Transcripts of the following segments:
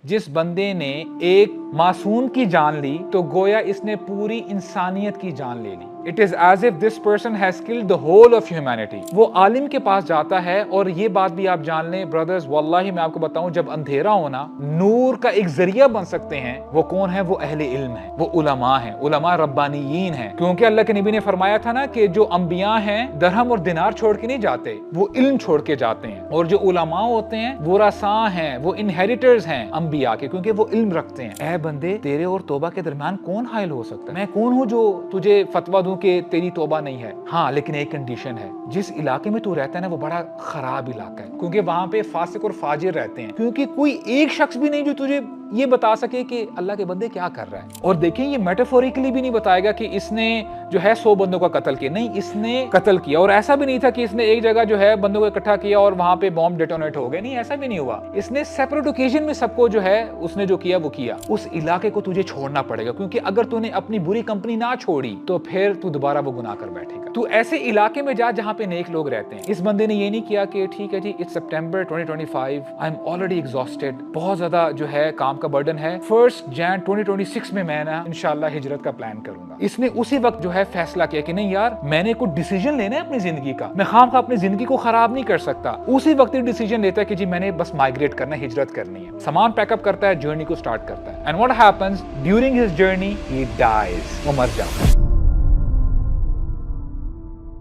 جس بندے نے ایک معصوم کی جان لی تو گویا اس نے پوری انسانیت کی جان لے لی. It is as if this person has killed the whole of humanity. وہ عالم کے پاس جاتا ہے, اور یہ بات بھی آپ جان لیں brothers, واللہ میں آپ کو بتاؤں, جب اندھیرا ہونا نور کا ایک ذریعہ بن سکتے ہیں, وہ کون ہے؟ وہ اہل علم ہیں, وہ علماء ہیں, علماء ربانیین ہیں. کیونکہ اللہ کے نبی نے فرمایا تھا نا کہ جو انبیاء ہیں درہم اور دینار چھوڑ کے نہیں جاتے, وہ علم چھوڑ کے جاتے ہیں. اور جو علماء ہوتے ہیں وہ ورثاء ہیں, وہ انہیریٹرز ہیں انبیاء کے, کیونکہ وہ علم رکھتے ہیں. اے بندے, تیرے اور توبہ کے درمیان کون حائل ہو سکتا ہے؟ میں کون ہوں جو تجھے فتویٰ دوں کہ تیری توبہ نہیں ہے؟ ہاں, لیکن ایک کنڈیشن ہے. جس علاقے میں تو رہتا ہے نا وہ بڑا خراب علاقہ ہے, کیونکہ وہاں پہ فاسق اور فاجر رہتے ہیں, کیونکہ کوئی ایک شخص بھی نہیں جو تجھے یہ بتا سکے کہ اللہ کے بندے کیا کر رہا ہے. اور دیکھیں, یہ میٹافوریکلی بھی نہیں بتائے گا کہ اس نے جو ہے 100 بندوں کا قتل کیا, نہیں, اس نے قتل کیا. اور ایسا بھی نہیں تھا کہ اس نے ایک جگہ جو ہے بندوں کو اکٹھا کیا اور وہاں پہ بوم ڈیٹونیٹ ہو گئے, نہیں, ایسا بھی نہیں ہوا. اس نے سیپریٹ اوکیزن میں سب کو جو ہے اس نے جو کیا وہ کیا. اس علاقے کو تجھے چھوڑنا پڑے گا, کیونکہ اگر تو نے اپنی بری کمپنی نہ چھوڑی تو پھر تو دوبارہ وہ گناہ کر بیٹھے گا. تو ایسے علاقے میں جا جہاں پہ نیک لوگ رہتے ہیں. اس بندے نے یہ نہیں کیا کہ ٹھیک ہے جی, it's September 2025, I am already exhausted, بہت زیادہ جو ہے کام کا برڈن ہے, 1 جنوری 2026 میں میں نا انشاءاللہ ہجرت کا پلان کروں گا. اس نے اسی وقت جو ہے فیصلہ کیا کہ نہیں یار, میں نے کوئی ڈیسیجن لینا ہے اپنی زندگی کا, میں خام خواہ اپنی زندگی کو خراب نہیں کر سکتا. اسی وقت ڈیسیجن لیتا ہے کہ جی میں نے بس مائگریٹ کرنا ہے, ہجرت کرنی ہے, سامان پیک اپ کرتا ہے, جرنی کو سٹارٹ کرتا ہے. And what happens during his journey, he dies, وہ مر جاتا ہے.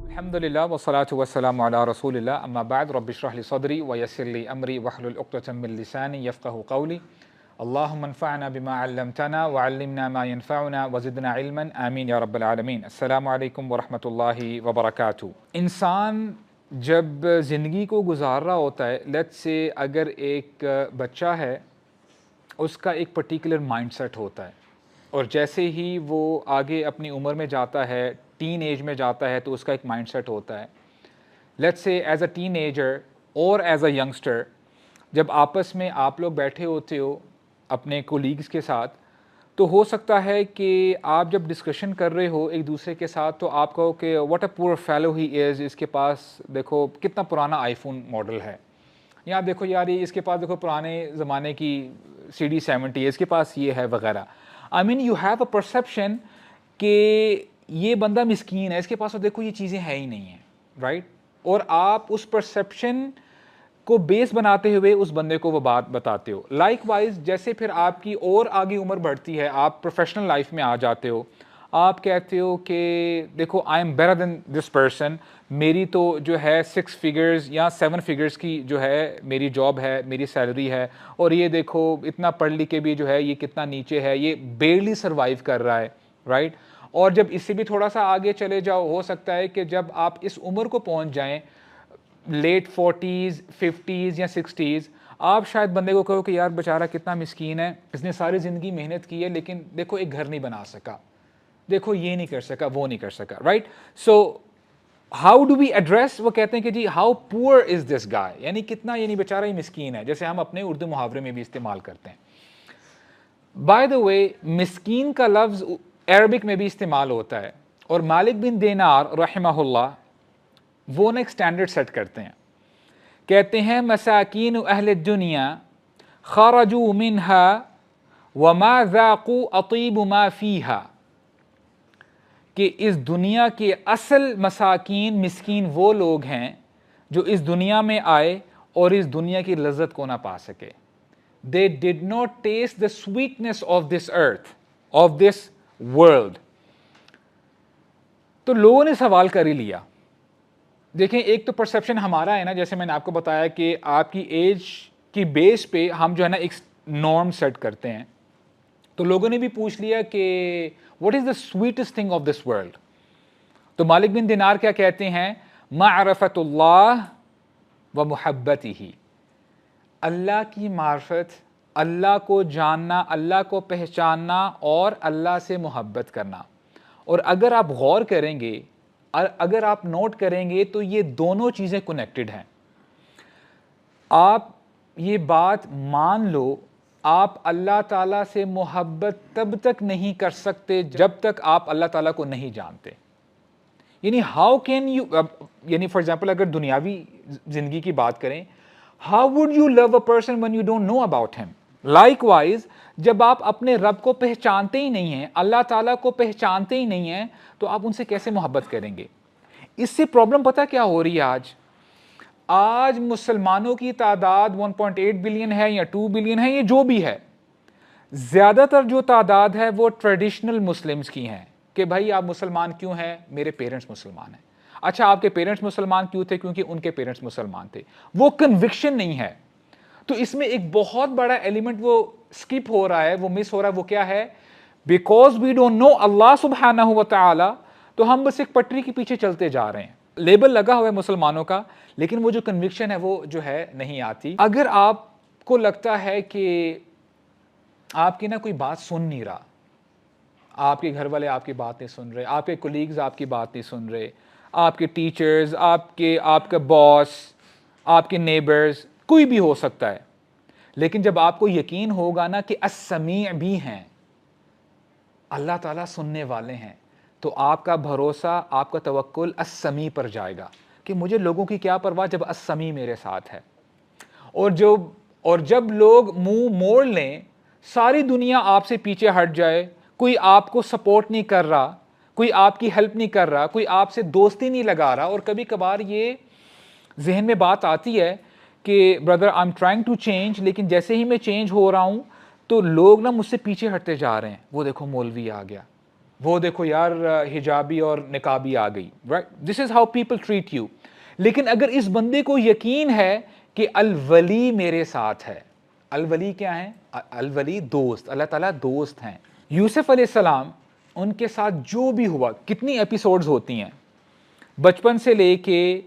الحمدللہ والصلاة والسلام علی رسول اللہ, اما بعد, رب اشرح لی صدری ویسر لی امری واحلل عقدۃ من لسانی یفقہوا قولی. اللہم انفعنا بما علمتنا وعلمنا ما ينفعنا وزدنا علما, آمین یا رب العالمین. السلام علیکم ورحمۃ اللہ وبرکاتہ. انسان جب زندگی کو گزار رہا ہوتا ہے, لیٹس سے اگر ایک بچہ ہے, اس کا ایک پرٹیکولر مائنڈ سیٹ ہوتا ہے, اور جیسے ہی وہ آگے اپنی عمر میں جاتا ہے, ٹین ایج میں جاتا ہے, تو اس کا ایک مائنڈ سیٹ ہوتا ہے. Let's say as a ten ager اور ایز اے ینگسٹر, جب آپس میں آپ لوگ بیٹھے ہوتے ہو اپنے کولیگز کے ساتھ, تو ہو سکتا ہے کہ آپ جب ڈسکشن کر رہے ہو ایک دوسرے کے ساتھ, تو آپ کہو کہ واٹ اے پور فیلو ہی از, اس کے پاس دیکھو کتنا پرانا آئی فون ماڈل ہے, یا آپ دیکھو یار یہ اس کے پاس دیکھو پرانے زمانے کی CD70 ہے, اس کے پاس یہ ہے وغیرہ. آئی مین یو ہیو اے پرسیپشن کہ یہ بندہ مسکین ہے, اس کے پاس تو دیکھو یہ چیزیں ہے ہی نہیں ہیں, رائٹ. اور آپ اس پرسیپشن کو بیس بناتے ہوئے اس بندے کو وہ بات بتاتے ہو. لائک وائز جیسے پھر آپ کی اور آگے عمر بڑھتی ہے, آپ پروفیشنل لائف میں آ جاتے ہو, آپ کہتے ہو کہ دیکھو I am better than this person, میری تو جو ہے 6 فگرز یا 7 فگرز کی جو ہے میری جاب ہے, میری سیلری ہے, اور یہ دیکھو اتنا پڑھ لکھ کے بھی جو ہے یہ کتنا نیچے ہے, یہ بیرلی سروائیو کر رہا ہے, رائٹ. اور جب اس سے بھی تھوڑا سا آگے چلے جاؤ, ہو سکتا ہے کہ جب آپ اس عمر کو پہنچ جائیں, لیٹ 40s 50s یا 60s, آپ شاید بندے کو کہو کہ یار بیچارہ کتنا مسکین ہے, اس نے ساری زندگی محنت کی ہے, لیکن دیکھو ایک گھر نہیں بنا سکا, دیکھو یہ نہیں کر سکا, وہ نہیں کر سکا, right. So how do we address, وہ کہتے ہیں کہ جی ہاؤ پور از دس گائے, یعنی کتنا, یعنی بیچارہ یہ مسکین ہے, جیسے ہم اپنے اردو محاورے میں بھی استعمال کرتے ہیں. بائی دا وے, مسکین کا لفظ عربک میں بھی استعمال ہوتا ہے, اور مالک بن دینار رحمہ اللہ وہ نا ایک اسٹینڈرڈ سیٹ کرتے ہیں, کہتے ہیں مساکین اہل الدنیا خرجوا منها وما ذاقوا اطیب ما فیہا, کہ اس دنیا کے اصل مساکین, مسکین وہ لوگ ہیں جو اس دنیا میں آئے اور اس دنیا کی لذت کو نہ پا سکے. They did not taste the sweetness of this earth, of this world. تو لوگوں نے سوال کر ہی لیا. دیکھیں, ایک تو پرسیپشن ہمارا ہے نا, جیسے میں نے آپ کو بتایا کہ آپ کی ایج کی بیس پہ ہم جو ہے نا ایک نارم سیٹ کرتے ہیں. تو لوگوں نے بھی پوچھ لیا کہ what is the sweetest thing of this world. تو مالک بن دینار کیا کہتے ہیں, معرفت اللہ و محبتہ, اللہ کی معرفت, اللہ کو جاننا, اللہ کو پہچاننا, اور اللہ سے محبت کرنا. اور اگر آپ غور کریں گے, اگر آپ نوٹ کریں گے, تو یہ دونوں چیزیں کنیکٹڈ ہیں. آپ یہ بات مان لو, آپ اللہ تعالیٰ سے محبت تب تک نہیں کر سکتے جب تک آپ اللہ تعالیٰ کو نہیں جانتے. یعنی ہاؤ کین یو, یعنی فار ایگزامپل اگر دنیاوی زندگی کی بات کریں, how would you love a person when you don't know about him, likewise جب آپ اپنے رب کو پہچانتے ہی نہیں ہیں, اللہ تعالیٰ کو پہچانتے ہی نہیں ہیں, تو آپ ان سے کیسے محبت کریں گے؟ اس سے پرابلم پتہ کیا ہو رہی ہے آج مسلمانوں کی تعداد 1.8 بلین ہے یا 2 بلین ہے, یہ جو بھی ہے, زیادہ تر جو تعداد ہے وہ ٹریڈیشنل مسلمز کی ہیں کہ بھائی آپ مسلمان کیوں ہیں؟ میرے پیرنٹس مسلمان ہیں. اچھا آپ کے پیرنٹس مسلمان کیوں تھے؟ کیونکہ ان کے پیرنٹس مسلمان تھے. وہ کنوکشن نہیں ہے. تو اس میں ایک بہت بڑا ایلیمنٹ وہ سکپ ہو رہا ہے, وہ مس ہو رہا ہے. وہ کیا ہے؟ بیکاز وی ڈونٹ نو اللہ سبحانہ و تعالی, تو ہم بس ایک پٹری کے پیچھے چلتے جا رہے ہیں. لیبل لگا ہوا ہے مسلمانوں کا, لیکن وہ جو کنوکشن ہے وہ جو ہے نہیں آتی. اگر آپ کو لگتا ہے کہ آپ کی نا کوئی بات سن نہیں رہا, آپ کے گھر والے آپ کی بات نہیں سن رہے, آپ کے کولیگز آپ کی بات نہیں سن رہے, آپ کے ٹیچرز, آپ کا باس, آپ کے نیبرز, کوئی بھی ہو سکتا ہے, لیکن جب آپ کو یقین ہوگا نا کہ السمیع بھی ہیں, اللہ تعالیٰ سننے والے ہیں, تو آپ کا بھروسہ, آپ کا توکل السمیع پر جائے گا کہ مجھے لوگوں کی کیا پرواہ جب السمیع میرے ساتھ ہے. اور جب لوگ منہ موڑ لیں, ساری دنیا آپ سے پیچھے ہٹ جائے, کوئی آپ کو سپورٹ نہیں کر رہا, کوئی آپ کی ہیلپ نہیں کر رہا, کوئی آپ سے دوستی نہیں لگا رہا, اور کبھی کبھار یہ ذہن میں بات آتی ہے کہ brother I am trying to change, لیکن جیسے ہی میں چینج ہو رہا ہوں تو لوگ نا مجھ سے پیچھے ہٹتے جا رہے ہیں. وہ دیکھو مولوی آ گیا, وہ دیکھو یار حجابی اور نقابی آ گئی, right, this is how people treat you. لیکن اگر اس بندے کو یقین ہے کہ الولی میرے ساتھ ہے, الولی کیا ہے؟ الولی دوست, اللہ تعالیٰ دوست ہیں. یوسف علیہ السلام, ان کے ساتھ جو بھی ہوا, کتنی ایپیسوڈز ہوتی ہیں بچپن سے لے کے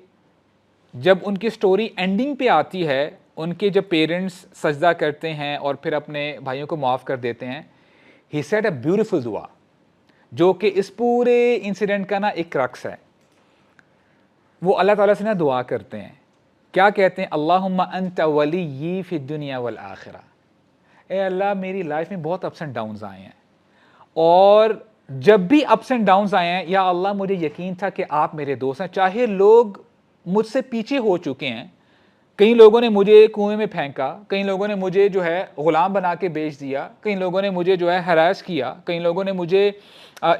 جب ان کی سٹوری اینڈنگ پہ آتی ہے, ان کے جب پیرنٹس سجدہ کرتے ہیں اور پھر اپنے بھائیوں کو معاف کر دیتے ہیں, ہی سیڈ اے بیوٹیفل دعا جو کہ اس پورے انسیڈنٹ کا نا ایک کرکس ہے. وہ اللہ تعالیٰ سے نا دعا کرتے ہیں, کیا کہتے ہیں؟ اللہم انت ولی فی الدنیا والآخرہ, اے اللہ میری لائف میں بہت اپس اینڈ ڈاؤنز آئے ہیں, اور جب بھی اپس اینڈ ڈاؤنز آئے ہیں یا اللہ مجھے یقین تھا کہ آپ میرے دوست ہیں, چاہے لوگ مجھ سے پیچھے ہو چکے ہیں, کئی لوگوں نے مجھے کنویں میں پھینکا, کئی لوگوں نے مجھے جو ہے غلام بنا کے بیچ دیا, کئی لوگوں نے مجھے جو ہے ہراس کیا, کئی لوگوں نے مجھے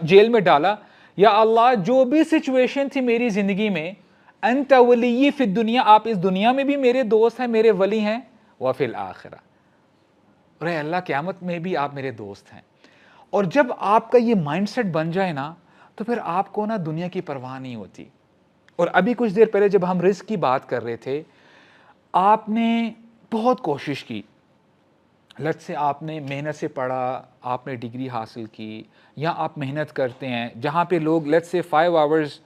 جیل میں ڈالا, یا اللہ جو بھی سچویشن تھی میری زندگی میں, انت ولی فی الدنیا, آپ اس دنیا میں بھی میرے دوست ہیں, میرے ولی ہیں, وفی الآخرہ, اور اے اللہ قیامت میں بھی آپ میرے دوست ہیں. اور جب آپ کا یہ مائنڈ سیٹ بن جائے نا, تو پھر آپ کو نا دنیا کی پرواہ نہیں ہوتی. اور ابھی کچھ دیر پہلے جب ہم رزق کی بات کر رہے تھے, آپ نے بہت کوشش کی, لٹ سے آپ نے محنت سے پڑھا, آپ نے ڈگری حاصل کی, یا آپ محنت کرتے ہیں جہاں پہ لوگ لیٹ سے 5 hours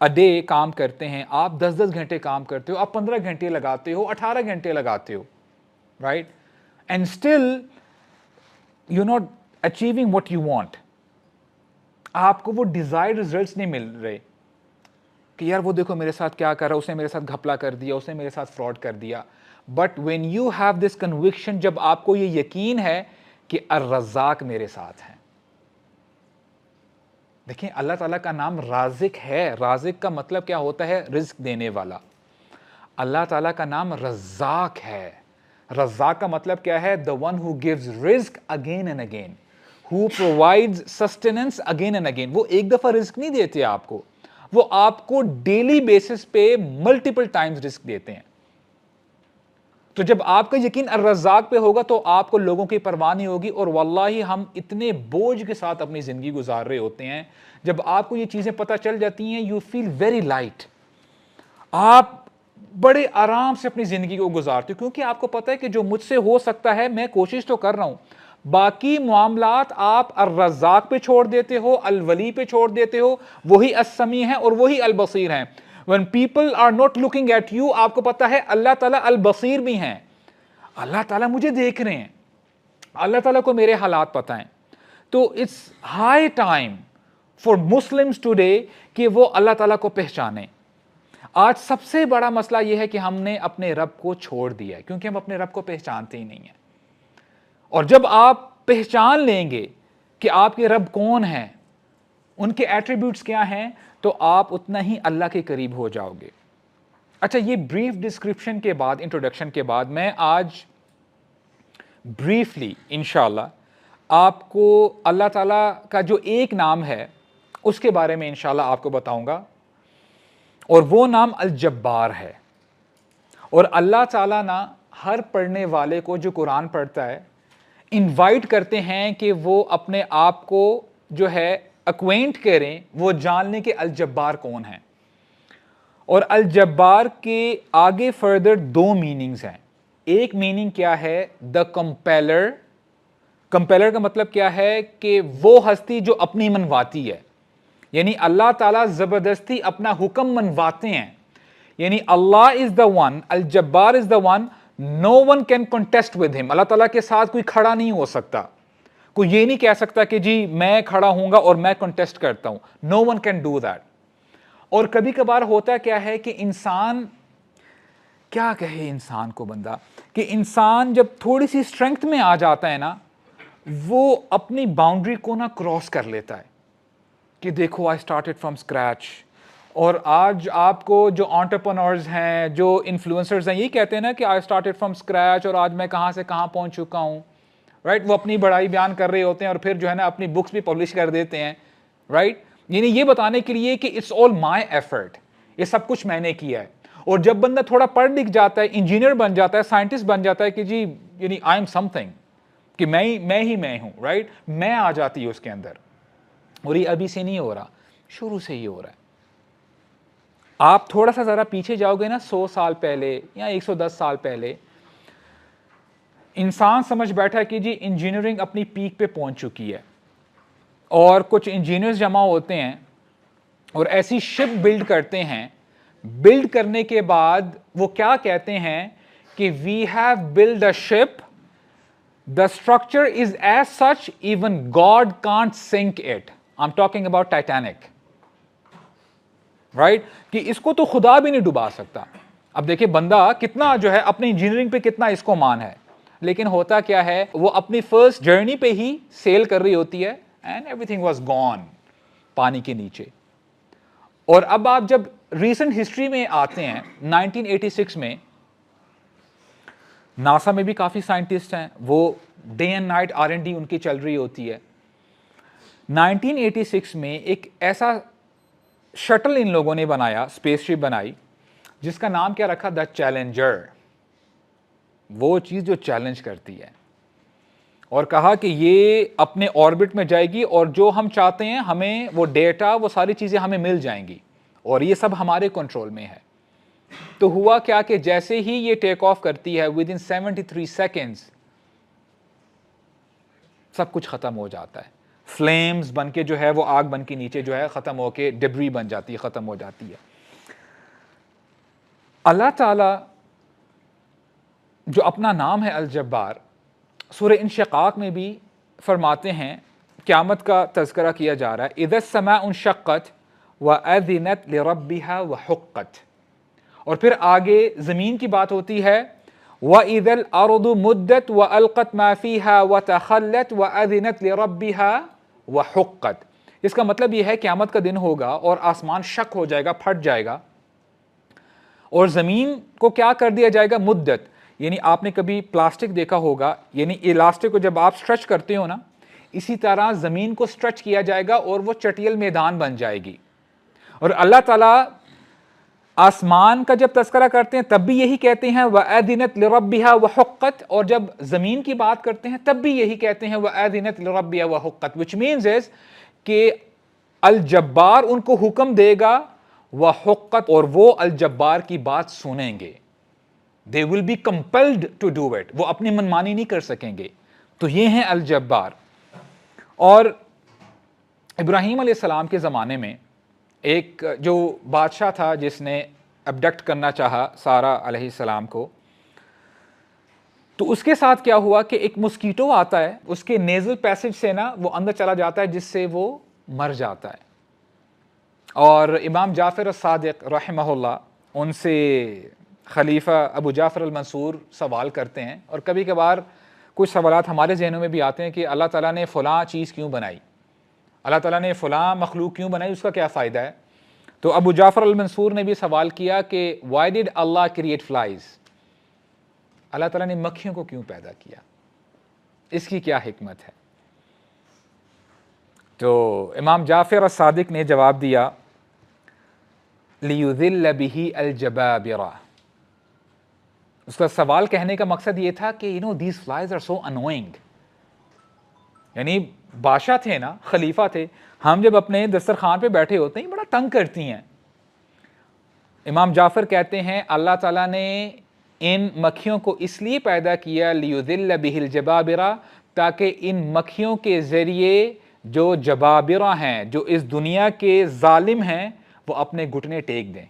a day کام کرتے ہیں, آپ 10 گھنٹے کام کرتے ہو, آپ 15 گھنٹے لگاتے ہو, 18 گھنٹے لگاتے ہو, right, and still you not achieving what you want. آپ کو وہ ڈیزائرڈ ریزلٹس نہیں مل رہے کہ یار وہ دیکھو میرے ساتھ کیا کر رہا, اس نے میرے ساتھ گھپلا کر دیا, اس نے میرے ساتھ فراڈ کر دیا. But when you have this conviction, جب آپ کو یہ یقین ہے کہ الرزاق میرے ساتھ ہیں. دیکھیں اللہ تعالیٰ کا نام رازق ہے, رازق کا مطلب کیا ہوتا ہے؟ رزق دینے والا. اللہ تعالیٰ کا نام رزاق ہے. رزاق کا مطلب کیا ہے؟ the one who gives رزق again and again, who provides sustenance again and again. وہ ایک دفعہ رزق نہیں دیتے آپ کو, وہ آپ کو ڈیلی بیسس پہ ملٹیپل ٹائمز رزق دیتے ہیں. تو جب آپ کا یقین الرزاق پہ ہوگا تو آپ کو لوگوں کی پرواہ نہیں ہوگی. اور واللہ ہم اتنے بوجھ کے ساتھ اپنی زندگی گزار رہے ہوتے ہیں, جب آپ کو یہ چیزیں پتہ چل جاتی ہیں, یو فیل ویری لائٹ, آپ بڑے آرام سے اپنی زندگی کو گزارتے ہو, کیونکہ آپ کو پتہ ہے کہ جو مجھ سے ہو سکتا ہے میں کوشش تو کر رہا ہوں. باقی معاملات آپ الرزاق پہ چھوڑ دیتے ہو, الولی پہ چھوڑ دیتے ہو, وہی السمیع ہیں اور وہی البصیر ہیں. when people are not looking at you, آپ کو پتہ ہے اللہ تعالیٰ البصیر بھی ہیں, اللہ تعالیٰ مجھے دیکھ رہے ہیں, اللہ تعالیٰ کو میرے حالات پتہ ہیں. تو it's high time for Muslims today کہ وہ اللہ تعالیٰ کو پہچانیں. آج سب سے بڑا مسئلہ یہ ہے کہ ہم نے اپنے رب کو چھوڑ دیا ہے, کیونکہ ہم اپنے رب کو پہچانتے ہی نہیں ہیں. اور جب آپ پہچان لیں گے کہ آپ کے رب کون ہیں, ان کے ایٹریبیوٹس کیا ہیں, تو آپ اتنا ہی اللہ کے قریب ہو جاؤ گے. اچھا, یہ بریف ڈسکرپشن کے بعد, انٹروڈکشن کے بعد, میں آج briefly انشاءاللہ آپ کو اللہ تعالیٰ کا جو ایک نام ہے اس کے بارے میں انشاءاللہ آپ کو بتاؤں گا، اور وہ نام الجبار ہے۔ اور اللہ تعالیٰ نا ہر پڑھنے والے کو جو قرآن پڑھتا ہے انوائٹ کرتے ہیں کہ وہ اپنے آپ کو جو ہے اکوینٹ کریں، وہ جان لیں کہ الجبار کون ہیں۔ اور الجبار کے آگے فردر دو میننگز ہیں۔ ایک میننگ کیا ہے؟ دا کمپیلر۔ کمپیلر کا مطلب کیا ہے کہ وہ ہستی جو اپنی منواتی ہے، یعنی اللہ تعالیٰ زبردستی اپنا حکم منواتے ہیں، یعنی Allah is the one, Al-Jabbar is the one, no one can contest with him. Allah تعالیٰ کے ساتھ کوئی کھڑا نہیں ہو سکتا، کوئی یہ نہیں کہہ سکتا کہ جی میں کھڑا ہوں گا اور میں کنٹیسٹ کرتا ہوں، نو ون کین ڈو دیٹ۔ اور کبھی کبھار ہوتا کیا ہے کہ انسان کیا کہے، انسان کو بندہ کہ انسان جب تھوڑی سی اسٹرینتھ میں آ جاتا ہے نا، وہ اپنی باؤنڈری کو نا کراس کر لیتا ہے کہ دیکھو آئی اسٹارٹڈ فرام اسکریچ۔ اور آج آپ کو جو انٹرپرنورز ہیں، جو انفلوئنسرز ہیں، یہی کہتے ہیں نا کہ آئی اسٹارٹڈ فرام اسکریچ اور آج میں کہاں سے کہاں پہنچ چکا ہوں، رائٹ؟ وہ اپنی بڑائی بیان کر رہے ہوتے ہیں اور پھر جو ہے نا اپنی بکس بھی پبلش کر دیتے ہیں، رائٹ؟ یعنی یہ بتانے کے لیے کہ اٹس آل مائی ایفرٹ، یہ سب کچھ میں نے کیا ہے۔ اور جب بندہ تھوڑا پڑھ لکھ جاتا ہے، انجینئر بن جاتا ہے، سائنٹسٹ بن جاتا ہے کہ جی یعنی آئی ایم سم تھنگ، کہ میں ہی ہوں، رائٹ؟ میں آ جاتی ہے اس کے اندر۔ اور یہ ابھی سے نہیں ہو رہا، شروع سے ہی ہو رہا ہے۔ آپ تھوڑا سا ذرا پیچھے جاؤ گے نا 100 سال پہلے یا 110 سال پہلے، انسان سمجھ بیٹھا کہ جی انجینئرنگ اپنی پیک پہ پہنچ چکی ہے، اور کچھ انجینئرز جمع ہوتے ہیں اور ایسی شپ بلڈ کرتے ہیں، بلڈ کرنے کے بعد وہ کیا کہتے ہیں کہ we have build a ship, the structure is as such even God can't sink it. I'm talking about Titanic. Right? کہ اس کو تو خدا بھی نہیں ڈبا سکتا۔ اب دیکھیں بندہ کتنا جو ہے اپنی انجینئرنگ پہ کتنا اس کو مان ہے، لیکن ہوتا کیا ہے، وہ اپنی فرسٹ جرنی پہ ہی سیل کر رہی ہوتی ہے and everything was gone پانی کے نیچے۔ اور اب آپ جب ریسنٹ ہسٹری میں آتے ہیں 1986 میں، ناسا میں بھی کافی سائنٹسٹ ہیں، وہ ڈے اینڈ نائٹ R&D ان کی چل رہی ہوتی ہے۔ 1986 میں ایک ایسا شٹل ان لوگوں نے بنایا، اسپیس شپ بنائی، جس کا نام کیا رکھا؟ دا چیلنجر، وہ چیز جو چیلنج کرتی ہے، اور کہا کہ یہ اپنے آربٹ میں جائے گی اور جو ہم چاہتے ہیں ہمیں وہ ڈیٹا، وہ ساری چیزیں ہمیں مل جائیں گی، اور یہ سب ہمارے کنٹرول میں ہے۔ تو ہوا کیا کہ جیسے ہی یہ ٹیک آف کرتی ہے ود ان 73 سیکنڈز سب کچھ ختم ہو جاتا ہے، فلیمز بن کے جو ہے وہ آگ بن کے نیچے جو ہے ختم ہو کے ڈبری بن جاتی ہے، ختم ہو جاتی ہے۔ اللہ تعالی جو اپنا نام ہے الجبار، سورہ انشقاق میں بھی فرماتے ہیں، قیامت کا تذکرہ کیا جا رہا ہے، اذا السماء انشقت واذنت لربها وحقت، اور پھر آگے زمین کی بات ہوتی ہے، وَإِذَا الْأَرْضُ مُدَّتْ وَأَلْقَتْ مَا فِيهَا وَتَخَلَّتْ وَأَذِنَتْ لِرَبِّهَا وَحُقَّتْ۔ اس کا مطلب یہ ہے قیامت کا دن ہوگا اور آسمان شک ہو جائے گا، پھٹ جائے گا، اور زمین کو کیا کر دیا جائے گا؟ مدت، یعنی آپ نے کبھی پلاسٹک دیکھا ہوگا، یعنی الاسٹک کو جب آپ سٹریچ کرتے ہو نا، اسی طرح زمین کو سٹریچ کیا جائے گا اور وہ چٹیل میدان بن جائے گی۔ اور اللہ تعالیٰ آسمان کا جب تذکرہ کرتے ہیں تب بھی یہی کہتے ہیں وَأَذِنَتْ لِرَبِّهَا وَحُقَّتْ، اور جب زمین کی بات کرتے ہیں تب بھی یہی کہتے ہیں وَأَذِنَتْ لِرَبِّهَا وَحُقَّتْ، which means is کہ الجبار ان کو حکم دے گا وحقت، اور وہ الجبار کی بات سنیں گے، they will be compelled to do it، وہ اپنی منمانی نہیں کر سکیں گے۔ تو یہ ہیں الجبار۔ اور ابراہیم علیہ السلام کے زمانے میں ایک جو بادشاہ تھا جس نے ابڈکٹ کرنا چاہا سارہ علیہ السلام کو، تو اس کے ساتھ کیا ہوا کہ ایک مسکیٹو آتا ہے، اس کے نیزل پیسج سے نا وہ اندر چلا جاتا ہے، جس سے وہ مر جاتا ہے۔ اور امام جعفر الصادق رحمہ اللہ، ان سے خلیفہ ابو جعفر المنصور سوال کرتے ہیں، اور کبھی کبھار کچھ سوالات ہمارے ذہنوں میں بھی آتے ہیں کہ اللہ تعالیٰ نے فلاں چیز کیوں بنائی، اللہ تعالیٰ نے فلاں مخلوق کیوں بنائی، اس کا کیا فائدہ ہے؟ تو ابو جعفر المنصور نے بھی سوال کیا کہ why did Allah create flies؟ اللہ تعالیٰ نے مکھیوں کو کیوں پیدا کیا؟ اس کی کیا حکمت ہے؟ تو امام جعفر الصادق نے جواب دیا لِيُذِلَّ بِهِ الْجَبَابِرَةَ. اس کا سوال کہنے کا مقصد یہ تھا کہ these flies are so annoying. یعنی بادشاہ تھے نا، خلیفہ تھے، ہم جب اپنے دسترخوان پہ بیٹھے ہوتے ہیں بڑا تنگ کرتی ہیں. امام جعفر کہتے ہیں اللہ تعالیٰ نے ان مکھیوں کو اس لیے پیدا کیا لِيُذِلَّ بِهِ الْجَبَابِرَةَ، تاکہ ان مکھیوں کے ذریعے جو جبابرہ ہیں، جو اس دنیا کے ظالم ہیں، وہ اپنے گھٹنے ٹیک دیں.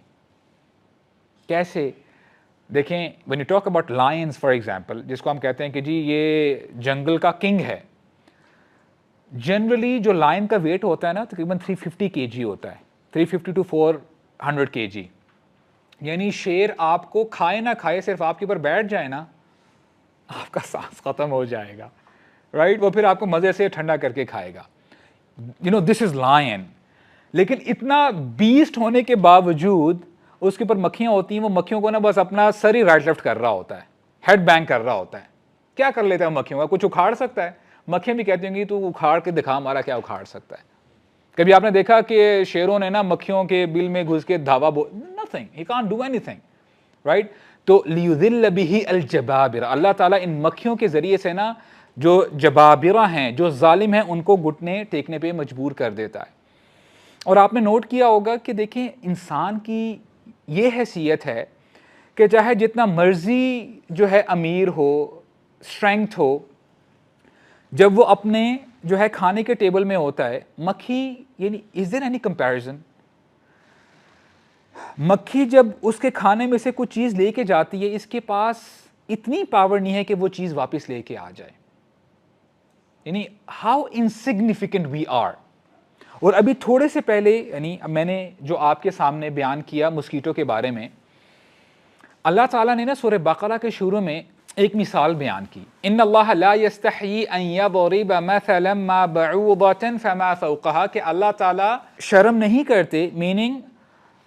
کیسے؟ دیکھیں when you talk about lions for example، جس کو ہم کہتے ہیں کہ جی یہ جنگل کا کنگ ہے، جنرلی جو لائن کا ویٹ ہوتا ہے نا تقریباً 350 kg ہوتا ہے، 350 to 400 kg. یعنی شیر آپ کو کھائے نہ کھائے، صرف آپ کے اوپر بیٹھ جائے نا، آپ کا سانس ختم ہو جائے گا، رائٹ؟ وہ پھر آپ کو مزے سے ٹھنڈا کر کے کھائے گا. دس از لائن. لیکن اتنا بیسٹ ہونے کے باوجود اس کے اوپر مکھیاں ہوتی ہیں، وہ مکھیوں کو نا بس اپنا سر ہی رائٹ لیفٹ کر رہا ہوتا ہے، ہیڈ بینگ کر رہا ہوتا ہے. کیا کر لیتا ہے مکھیوں کا؟ کچھ اکھاڑ سکتا ہے؟ مکھیاں بھی کہتی ہوں گی تو اکھاڑ کے دکھا ہمارا کیا اکھاڑ سکتا ہے. کبھی آپ نے دیکھا کہ شیروں نے نا مکھیوں کے بل میں گھس کے دھاوا nothing, he can't do anything, right؟ تو لِيُذِلَّ بِهِ الْجَبَابِرَةَ، اللہ تعالیٰ ان مکھیوں کے ذریعے سے نا جو جبابرہ ہیں، جو ظالم ہیں، ان کو گھٹنے ٹیکنے پہ مجبور کر دیتا ہے. اور آپ نے نوٹ کیا ہوگا کہ دیکھیں انسان کی یہ حیثیت ہے کہ چاہے جتنا مرضی جو ہے امیر ہو، اسٹرینگتھ ہو، جب وہ اپنے جو ہے کھانے کے ٹیبل میں ہوتا ہے، مکھی یعنی از دیر اینی کمپیریزن؟ مکھی جب اس کے کھانے میں سے کچھ چیز لے کے جاتی ہے، اس کے پاس اتنی پاور نہیں ہے کہ وہ چیز واپس لے کے آ جائے. یعنی ہاؤ انسگنیفیکنٹ وی آر. اور ابھی تھوڑے سے پہلے یعنی میں نے جو آپ کے سامنے بیان کیا مسکیٹو کے بارے میں، اللہ تعالیٰ نے نا سورہ بقرہ کے شروع میں ایک مثال بیان کی، ان اللہ لا یستحیی ان یضرب مثلا ما بعوضۃ فما فوقها، کہ اللہ تعالیٰ شرم نہیں کرتے، meaning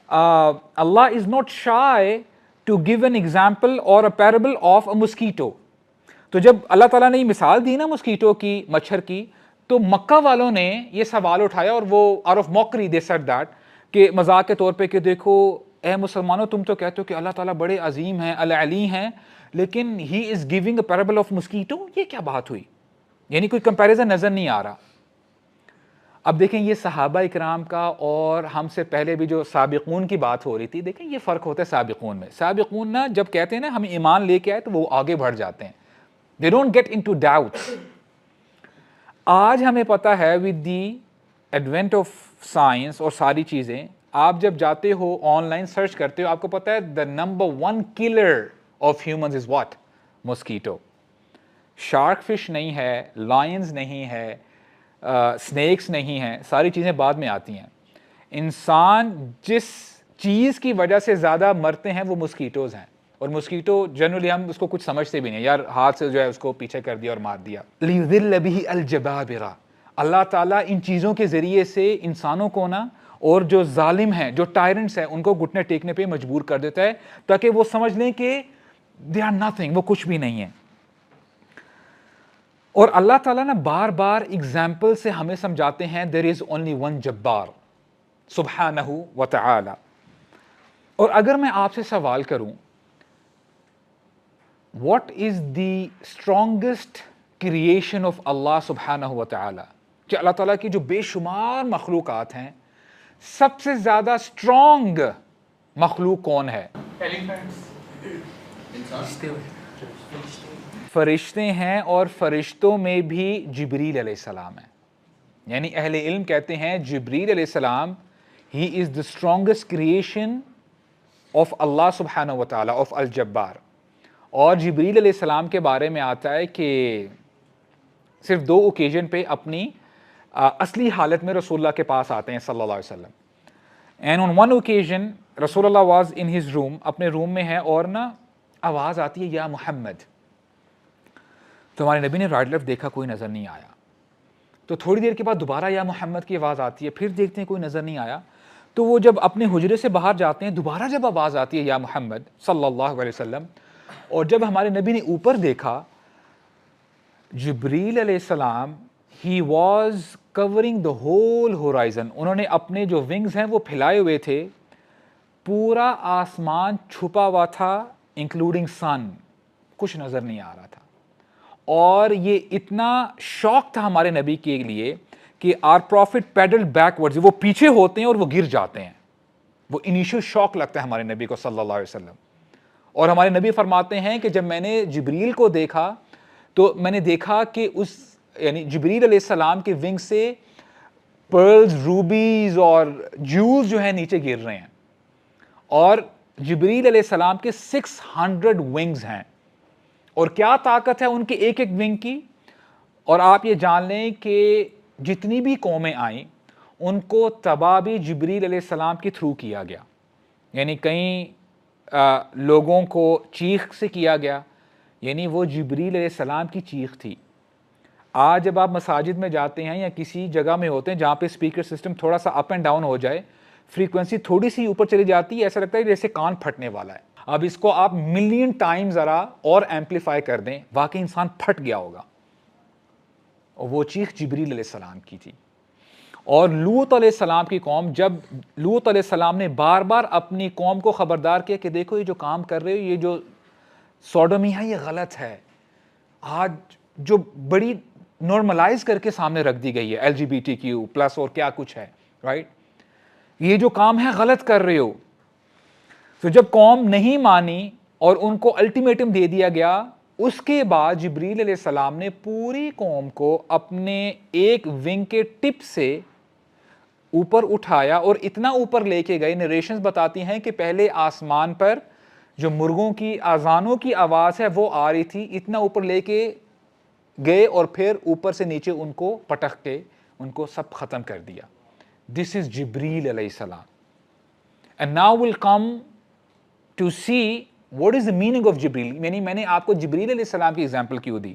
Allah is not shy to give an example اور a parable of a mosquito. تو جب اللہ تعالیٰ نے یہ مثال دی نا مسکیٹو کی، مچھر کی، تو مکہ والوں نے یہ سوال اٹھایا، اور وہ out of mockery they said that, کہ مذاق کے طور پہ کہ دیکھو اے مسلمانوں، تم تو کہتے ہو کہ اللہ تعالیٰ بڑے عظیم ہیں، العلی ہیں، لیکن he is giving a parable of mosquito. یہ کیا بات ہوئی؟ یعنی کوئی کمپیریزن نظر نہیں آ رہا. اب دیکھیں یہ صحابہ اکرام کا اور ہم سے پہلے بھی جو سابقون کی بات ہو رہی تھی، دیکھیں یہ فرق ہوتا ہے سابقون میں. سابقون نا جب کہتے ہیں نا ہم ایمان لے کے آئے تو وہ آگے بڑھ جاتے ہیں. They don't get into doubts. آج ہمیں پتہ ہے with the advent of science اور ساری چیزیں، آپ جب جاتے ہو آن لائن سرچ کرتے ہو، آپ کو پتہ ہے the number one killer of humans is what? Mosquito. Shark fish نہیں ہے، لائنز نہیں ہے، سنیکس نہیں ہیں، ساری چیزیں بعد میں آتی ہیں. انسان جس چیز کی وجہ سے زیادہ مرتے ہیں وہ مسکیٹوز ہیں. اور مسکیٹو جنرلی ہم اس کو کچھ سمجھتے بھی نہیں، یار ہاتھ سے جو ہے اس کو پیچھے کر دیا اور مار دیا. لِيُذِلَّ بِهِ الْجَبَابِرَةَ، اللہ تعالیٰ ان چیزوں کے ذریعے سے انسانوں کو نا اور جو ظالم ہیں، جو ٹائرنٹس ہیں، ان کو گھٹنے ٹیکنے پہ مجبور کر دیتا ہے، تاکہ وہ سمجھ لیں کہ they are nothing، وہ کچھ بھی نہیں ہے. اور اللہ تعالیٰ نا بار بار اگزامپل سے ہمیں سمجھاتے ہیں there is only one جبار سبحانہ و تعالی. اور اگر میں آپ سے سوال کروں what is the strongest creation of Allah سبحانہ و تعالی، کہ اللہ تعالیٰ کی جو بے شمار مخلوقات ہیں، سب سے زیادہ اسٹرانگ مخلوق کون ہے؟ فرشتے ہیں، اور فرشتوں میں بھی جبریل علیہ السلام ہیں. یعنی اہل علم کہتے ہیں جبریل علیہ السلام ہی از the strongest creation of اللہ سبحانہ و تعالی، of الجبار. اور جبریل علیہ السلام کے بارے میں آتا ہے کہ صرف 2 اوکیزن پہ اپنی اصلی حالت میں رسول اللہ کے پاس آتے ہیں صلی اللہ علیہ وسلم. اینڈ آن ون اوکیزن رسول اللہ واز ان ہز روم، اپنے روم میں ہے، اور نا آواز آتی ہے یا محمد. تو ہمارے نبی نے رائٹ لیفٹ دیکھا، کوئی نظر نہیں آیا. تو تھوڑی دیر کے بعد دوبارہ یا محمد کی آواز آتی ہے، پھر دیکھتے ہیں کوئی نظر نہیں آیا. تو وہ جب اپنے حجرے سے باہر جاتے ہیں، دوبارہ جب آواز آتی ہے یا محمد صلی اللہ علیہ وسلم، اور جب ہمارے نبی نے اوپر دیکھا جبریل علیہ السلام he was covering the whole horizon. انہوں نے اپنے جو ونگز ہیں وہ پھیلائے ہوئے تھے, پورا آسمان چھپا ہوا تھا انکلوڈنگ سن, کچھ نظر نہیں آ رہا تھا. اور یہ اتنا شوق تھا ہمارے نبی کے لیے کہ آر پروفٹ پیڈل بیکورڈز, وہ پیچھے ہوتے ہیں اور وہ گر جاتے ہیں. وہ انیشل شوق لگتا ہے ہمارے نبی کو صلی اللہ علیہ وسلم. اور ہمارے نبی فرماتے ہیں کہ جب میں نے جبریل کو دیکھا تو میں نے دیکھا کہ اس یعنی جبریل علیہ السلام کے ونگ سے پرلز, روبیز اور جیولز جو ہیں نیچے گر رہے ہیں. اور جبریل علیہ السلام کے 600 ونگز ہیں, اور کیا طاقت ہے ان کے ایک ایک ونگ کی. اور آپ یہ جان لیں کہ جتنی بھی قومیں آئیں ان کو تباہ بھی جبریل علیہ السلام کے تھرو کیا گیا. یعنی کئی لوگوں کو چیخ سے کیا گیا, یعنی وہ جبریل علیہ السلام کی چیخ تھی. آج جب آپ مساجد میں جاتے ہیں یا کسی جگہ میں ہوتے ہیں جہاں پہ اسپیکر سسٹم تھوڑا سا اپ اینڈ ڈاؤن ہو جائے, فریکوینسی تھوڑی سی اوپر چلی جاتی ہے, ایسا لگتا ہے جیسے کان پھٹنے والا ہے. اب اس کو آپ ملین ٹائم ذرا اور ایمپلیفائی کر دیں, واقعی انسان پھٹ گیا ہوگا. اور وہ چیخ جبریل علیہ السلام کی تھی. اور لوط علیہ السلام کی قوم, جب لوط علیہ السلام نے بار بار اپنی قوم کو خبردار کیا کہ دیکھو یہ جو کام کر رہے ہو, یہ جو سوڈومی ہے یہ غلط ہے, آج جو بڑی نارملائز کر کے سامنے رکھ دی گئی ہے, LGBTQ+ اور کیا کچھ ہے, رائٹ, یہ جو کام ہے غلط کر رہے ہو. تو جب قوم نہیں مانی اور ان کو الٹیمیٹم دے دیا گیا, اس کے بعد جبریل علیہ السلام نے پوری قوم کو اپنے ایک ونگ کے ٹپ سے اوپر اٹھایا اور اتنا اوپر لے کے گئے. نریشنز بتاتی ہیں کہ پہلے آسمان پر جو مرغوں کی آذانوں کی آواز ہے وہ آ رہی تھی, اتنا اوپر لے کے گئے اور پھر اوپر سے نیچے ان کو پٹک کے ان کو سب ختم کر دیا. دس از جبریل علیہ السلام. And now will come to see what is the meaning of جبریل. یعنی میں نے آپ کو جبریل علیہ السلام کی ایگزامپل کیوں دی.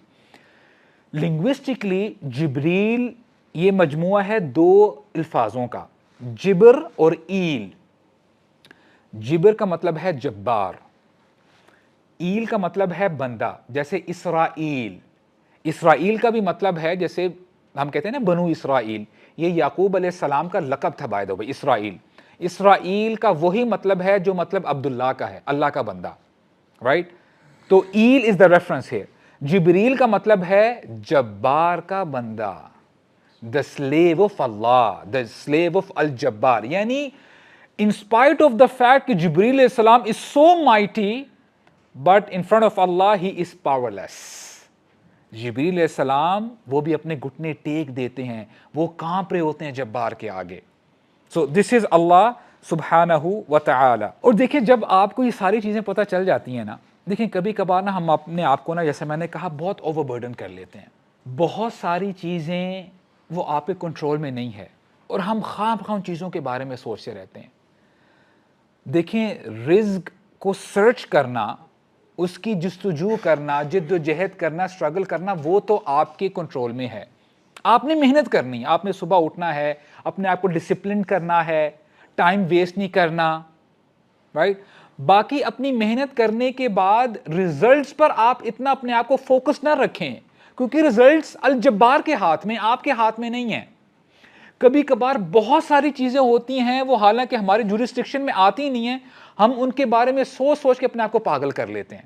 لنگوسٹکلی جبریل یہ مجموعہ ہے دو الفاظوں کا, جبر اور ایل. جبر کا مطلب ہے جبار, ایل کا مطلب ہے بندہ, جیسے اسرائیل. اسرائیل کا بھی مطلب ہے جیسے ہم کہتے ہیں نا بنو اسرائیل, یہ یعقوب علیہ السلام کا لقب تھا بائی دا وے. اسرائیل, اسرائیل کا وہی مطلب ہے جو مطلب عبداللہ کا ہے, اللہ کا بندہ, رائٹ. تو ایل از دا ریفرنس ہے. جبریل کا مطلب ہے جبار کا بندہ, the slave of Allah, the slave of Al-Jabbar. یعنی in spite of the fact کہ جبریل علیہ السلام is so mighty but in front of Allah he is powerless. جبریل علیہ السلام وہ بھی اپنے گھٹنے ٹیک دیتے ہیں, وہ کانپ رہے ہوتے ہیں جبار کے آگے. So this is Allah سبحانہ و تعالی. اور دیکھیں جب آپ کو یہ ساری چیزیں پتہ چل جاتی ہیں نا, دیکھیں کبھی کبھار نا ہم اپنے آپ کو نا جیسے میں نے کہا بہت اوور برڈن کر لیتے ہیں. بہت ساری چیزیں وہ آپ کے کنٹرول میں نہیں ہے اور ہم خواہ ان چیزوں کے بارے میں سوچتے رہتے ہیں. دیکھیں رزق کو سرچ کرنا, اس کی جستجو کرنا, جد و جہد کرنا, اسٹرگل کرنا, وہ تو آپ کے کنٹرول میں ہے. آپ نے محنت کرنی, آپ نے صبح اٹھنا ہے, اپنے آپ کو ڈسپلن کرنا ہے, ٹائم ویسٹ نہیں کرنا, رائٹ. باقی اپنی محنت کرنے کے بعد ریزلٹس پر آپ اتنا اپنے آپ کو فوکس نہ رکھیں, کیونکہ ریزلٹس الجبار کے ہاتھ میں, آپ کے ہاتھ میں نہیں ہیں. کبھی کبھار بہت ساری چیزیں ہوتی ہیں وہ حالانکہ ہمارے جورسڈکشن میں آتی نہیں ہیں, ہم ان کے بارے میں سوچ سوچ کے اپنے آپ کو پاگل کر لیتے ہیں,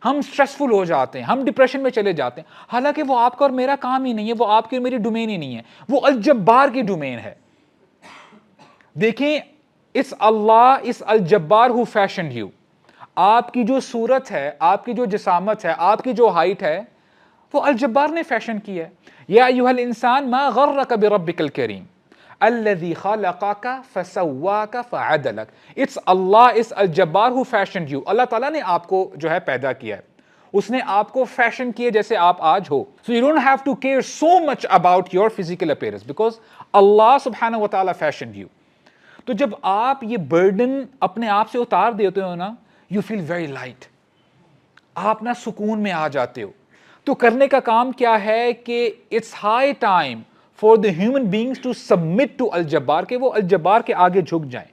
ہم سٹریسفل ہو جاتے ہیں, ہم ڈپریشن میں چلے جاتے ہیں, حالانکہ وہ آپ کا اور میرا کام ہی نہیں ہے, وہ آپ کی اور میری ڈومین ہی نہیں ہے, وہ الجبار کی ڈومین ہے. دیکھیں اس اللہ, اس الجبار who fashioned you, آپ کی جو صورت ہے, آپ کی جو جسامت ہے, آپ کی جو ہائٹ ہے, وہ الجبار نے فیشن کی ہے. یا ایھا الانسان ما غرک بربک الکریم الذی خلقک فسواک فعدلک. It's Allah, it's الجبار who fashioned you. اللہ تعالیٰ نے آپ کو جو ہے پیدا کیا ہے, اس نے آپ کو فیشن کیے جیسے آپ آج ہو. So you don't have to care so much about your physical appearance because Allah سبحانہ و تعالیٰ fashioned you. تو جب آپ یہ برڈن اپنے آپ سے اتار دیتے ہو نا, you feel very light, آپ نا سکون میں آ جاتے ہو. تو کرنے کا کام کیا ہے کہ it's high time for the human beings to submit to الجبار, کہ وہ الجبار کے آگے جھک جائیں.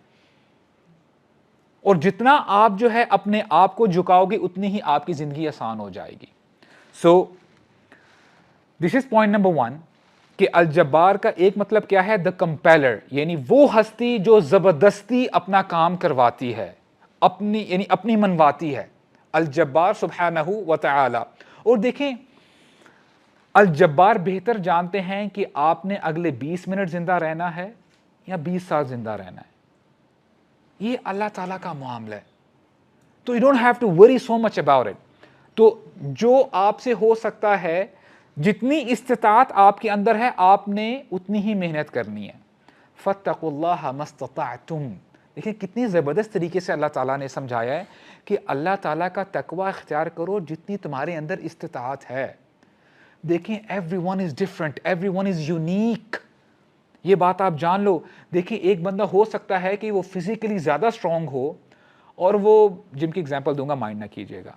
اور جتنا آپ جو ہے اپنے آپ کو جھکاؤ گے اتنی ہی آپ کی زندگی آسان ہو جائے گی. سو دس از پوائنٹ نمبر 1 کہ الجبار کا ایک مطلب کیا ہے؟ دا کمپیلر، یعنی وہ ہستی جو زبردستی اپنا کام کرواتی ہے، اپنی منواتی ہے، الجبار سبحانہ و تعالی. اور دیکھیں الجبار بہتر جانتے ہیں کہ آپ نے اگلے 20 منٹ زندہ رہنا ہے یا 20 سال زندہ رہنا ہے. یہ اللہ تعالیٰ کا معاملہ ہے. تو you don't have to worry so much about it. تو جو آپ سے ہو سکتا ہے، جتنی استطاعت آپ کے اندر ہے، آپ نے اتنی ہی محنت کرنی ہے. فاتقوا اللہ ما استطعتم. دیکھیں کتنی زبردست طریقے سے اللہ تعالیٰ نے سمجھایا ہے کہ اللہ تعالیٰ کا تقوی اختیار کرو جتنی تمہارے اندر استطاعت ہے. دیکھیں every one is different, every one is unique. یہ بات آپ جان لو. دیکھیں ایک بندہ ہو سکتا ہے کہ وہ فزیکلی زیادہ اسٹرانگ ہو، اور وہ جم کی ایگزامپل دوں گا، مائنڈ نہ کیجیے گا،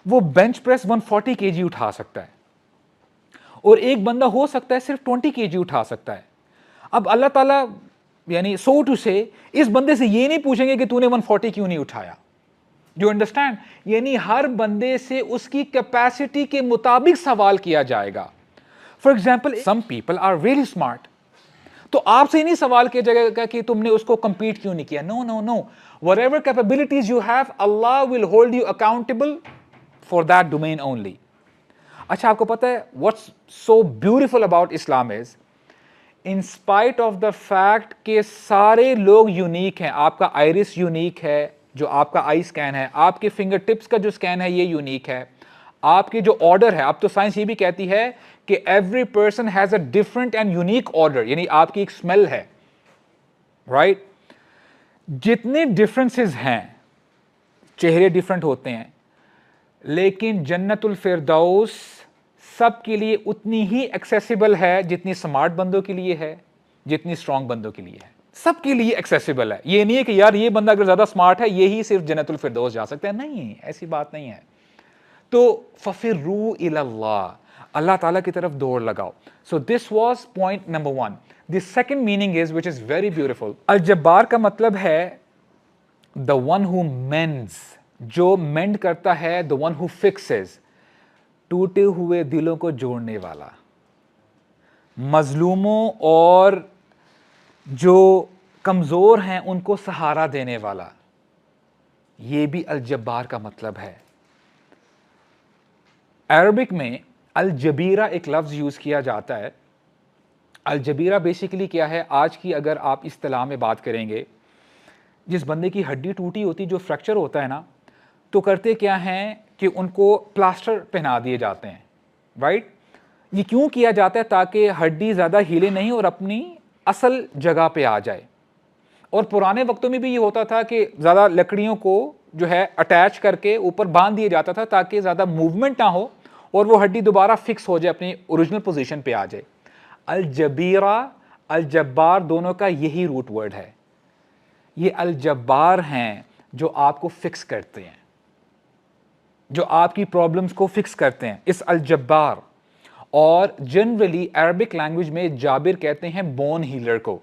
وہ بینچ پریس 140 kg اٹھا سکتا ہے، اور ایک بندہ ہو سکتا ہے صرف 20 kg اٹھا سکتا ہے. اب اللہ تعالیٰ یعنی سو ٹو سے اس بندے سے یہ نہیں پوچھیں گے کہ تو نے 140 کیوں نہیں اٹھایا. Do understand? یعنی ہر بندے سے اس کی کیپیسٹی کے مطابق سوال کیا جائے گا. For example some people are really smart, تو آپ سے نہیں سوال کیا جائے گا کہ تم نے اس کو کمپیٹ کیوں نہیں کیا. No no no, whatever capabilities you have, Allah will hold you accountable for that domain only. اچھا آپ کو پتہ ہے what's so beautiful about Islam is, in spite of the fact کہ سارے لوگ یونیک ہیں، آپ کا آئرس یونیک ہے، جو آپ کا آئی اسکین ہے، آپ کے فنگر ٹپس کا جو اسکین ہے یہ یونیک ہے، آپ کے جو آرڈر ہے، اب تو سائنس یہ بھی کہتی ہے کہ every person has a different and unique order, یعنی آپ کی ایک اسمیل ہے، رائٹ؟ جتنے ڈفرنسز ہیں، چہرے ڈفرنٹ ہوتے ہیں، لیکن جنت الفردوس سب کے لیے اتنی ہی ایکسیسیبل ہے جتنی اسمارٹ بندوں کے لیے ہے، جتنی اسٹرانگ بندوں کے لیے ہے. سب کے لیے ایکسیسیبل ہے. یہ نہیں ہے کہ یار یہ بندہ اگر زیادہ اسمارٹ ہے یہی صرف جنت الفردوس جا سکتا ہے، نہیں، ایسی بات نہیں ہے. تو فَفِرُّوا إِلَى اللَّهِ، اللہ تعالیٰ کی طرف دوڑ لگاؤ. So this was point number 1. The second meaning is, which is very beautiful. الجبار کا مطلب ہے the one who mends، جو مینڈ کرتا ہے، the one who fixes، ٹوٹے ہوئے دلوں کو جوڑنے والا، مظلوموں اور جو کمزور ہیں ان کو سہارا دینے والا. یہ بھی الجبار کا مطلب ہے. عربک میں الجبیرہ ایک لفظ یوز کیا جاتا ہے. الجبیرہ بیسیکلی کیا ہے؟ آج کی اگر آپ اصطلاح میں بات کریں گے، جس بندے کی ہڈی ٹوٹی ہوتی، جو فریکچر ہوتا ہے نا، تو کرتے کیا ہیں کہ ان کو پلاسٹر پہنا دیے جاتے ہیں، رائٹ؟ یہ کیوں کیا جاتا ہے؟ تاکہ ہڈی زیادہ ہیلے نہیں اور اپنی اصل جگہ پہ آ جائے. اور پرانے وقتوں میں بھی یہ ہوتا تھا کہ زیادہ لکڑیوں کو جو ہے اٹیچ کر کے اوپر باندھ دیا جاتا تھا تاکہ زیادہ موومنٹ نہ ہو اور وہ ہڈی دوبارہ فکس ہو جائے، اپنی اوریجنل پوزیشن پہ آ جائے. الجبیرہ، الجبار دونوں کا یہی روٹ ورڈ ہے. یہ الجبار ہیں جو آپ کو فکس کرتے ہیں، جو آپ کی پرابلمز کو فکس کرتے ہیں، اس الجبار. اور جنرلی عربک لینگویج میں جابر کہتے ہیں بون ہیلر کو،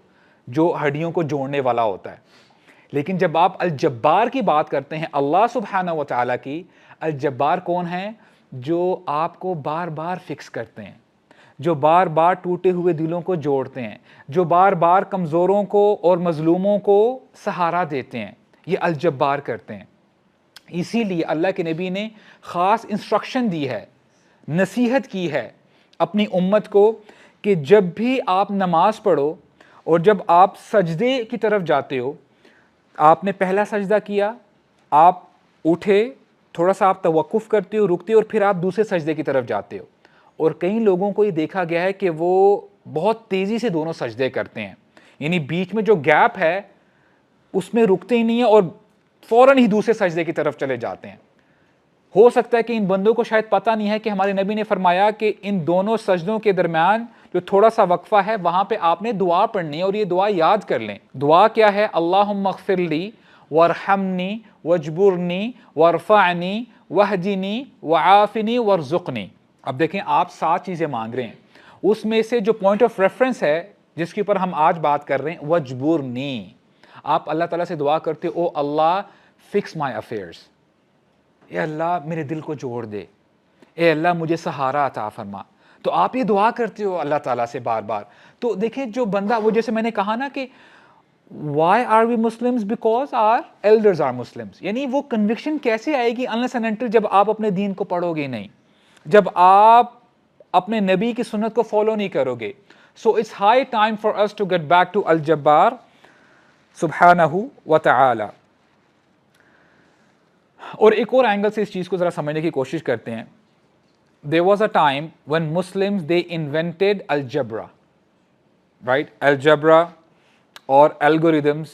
جو ہڈیوں کو جوڑنے والا ہوتا ہے. لیکن جب آپ الجبار کی بات کرتے ہیں اللہ سبحانہ و تعالیٰ کی، الجبار کون ہیں؟ جو آپ کو بار بار فکس کرتے ہیں، جو بار بار ٹوٹے ہوئے دلوں کو جوڑتے ہیں، جو بار بار کمزوروں کو اور مظلوموں کو سہارا دیتے ہیں. یہ الجبار کرتے ہیں. اسی لیے اللہ کے نبی نے خاص انسٹرکشن دی ہے، نصیحت کی ہے اپنی امت کو کہ جب بھی آپ نماز پڑھو اور جب آپ سجدے کی طرف جاتے ہو، آپ نے پہلا سجدہ کیا، آپ اٹھے، تھوڑا سا آپ توقف کرتے ہو، رکتے ہو، اور پھر آپ دوسرے سجدے کی طرف جاتے ہو. اور کئی لوگوں کو یہ دیکھا گیا ہے کہ وہ بہت تیزی سے دونوں سجدے کرتے ہیں، یعنی بیچ میں جو گیپ ہے اس میں رکتے ہی نہیں ہیں اور فوراً ہی دوسرے سجدے کی طرف چلے جاتے ہیں. ہو سکتا ہے کہ ان بندوں کو شاید پتہ نہیں ہے کہ ہمارے نبی نے فرمایا کہ ان دونوں سجدوں کے درمیان جو تھوڑا سا وقفہ ہے وہاں پہ آپ نے دعا پڑھنی ہے، اور یہ دعا یاد کر لیں. دعا کیا ہے؟ اللہم اغفر لی وارحمنی واجبرنی وارفعنی واہدنی وعافنی وارزقنی. اب دیکھیں آپ 7 چیزیں مانگ رہے ہیں، اس میں سے جو پوائنٹ آف ریفرنس ہے جس کے اوپر ہم آج بات کر رہے ہیں، واجبرنی. آپ اللہ تعالیٰ سے دعا کرتے ہو، او اللہ فکس مائی افیئرس، اے اللہ میرے دل کو جوڑ دے، اے اللہ مجھے سہارا عطا فرما. تو آپ یہ دعا کرتے ہو اللہ تعالیٰ سے بار بار. تو دیکھیں جو بندہ, وہ جیسے میں نے کہا نا کہ why are we Muslims, because our elders are Muslims, یعنی وہ کنوکشن کیسے آئے گی unless and until جب آپ اپنے دین کو پڑھو گے نہیں, جب آپ اپنے نبی کی سنت کو فالو نہیں کرو گے. So it's high time for us to get back to Al-Jabbar subhanahu wa ta'ala. اور ایک اور اینگل سے اس چیز کو ذرا سمجھنے کی کوشش کرتے ہیں. There was a time when Muslims they invented algebra, right? Algebra اور algorithms,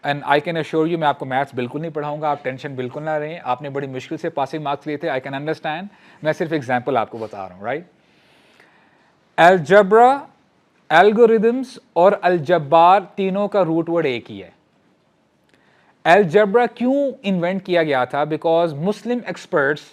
and I can assure you میں آپ کو میتھس بالکل نہیں پڑھاؤں گا, آپ ٹینشن بالکل نہ رہیں, آپ نے بڑی مشکل سے پاسنگ مارکس لیے تھے, I can understand, میں صرف ایگزامپل آپ کو بتا رہا ہوں, right? Algebra, algorithms اور الجبار تینوں کا روٹ ورڈ ایک ہی ہے. Algebra کیوں انوینٹ کیا گیا تھا؟ Because Muslim experts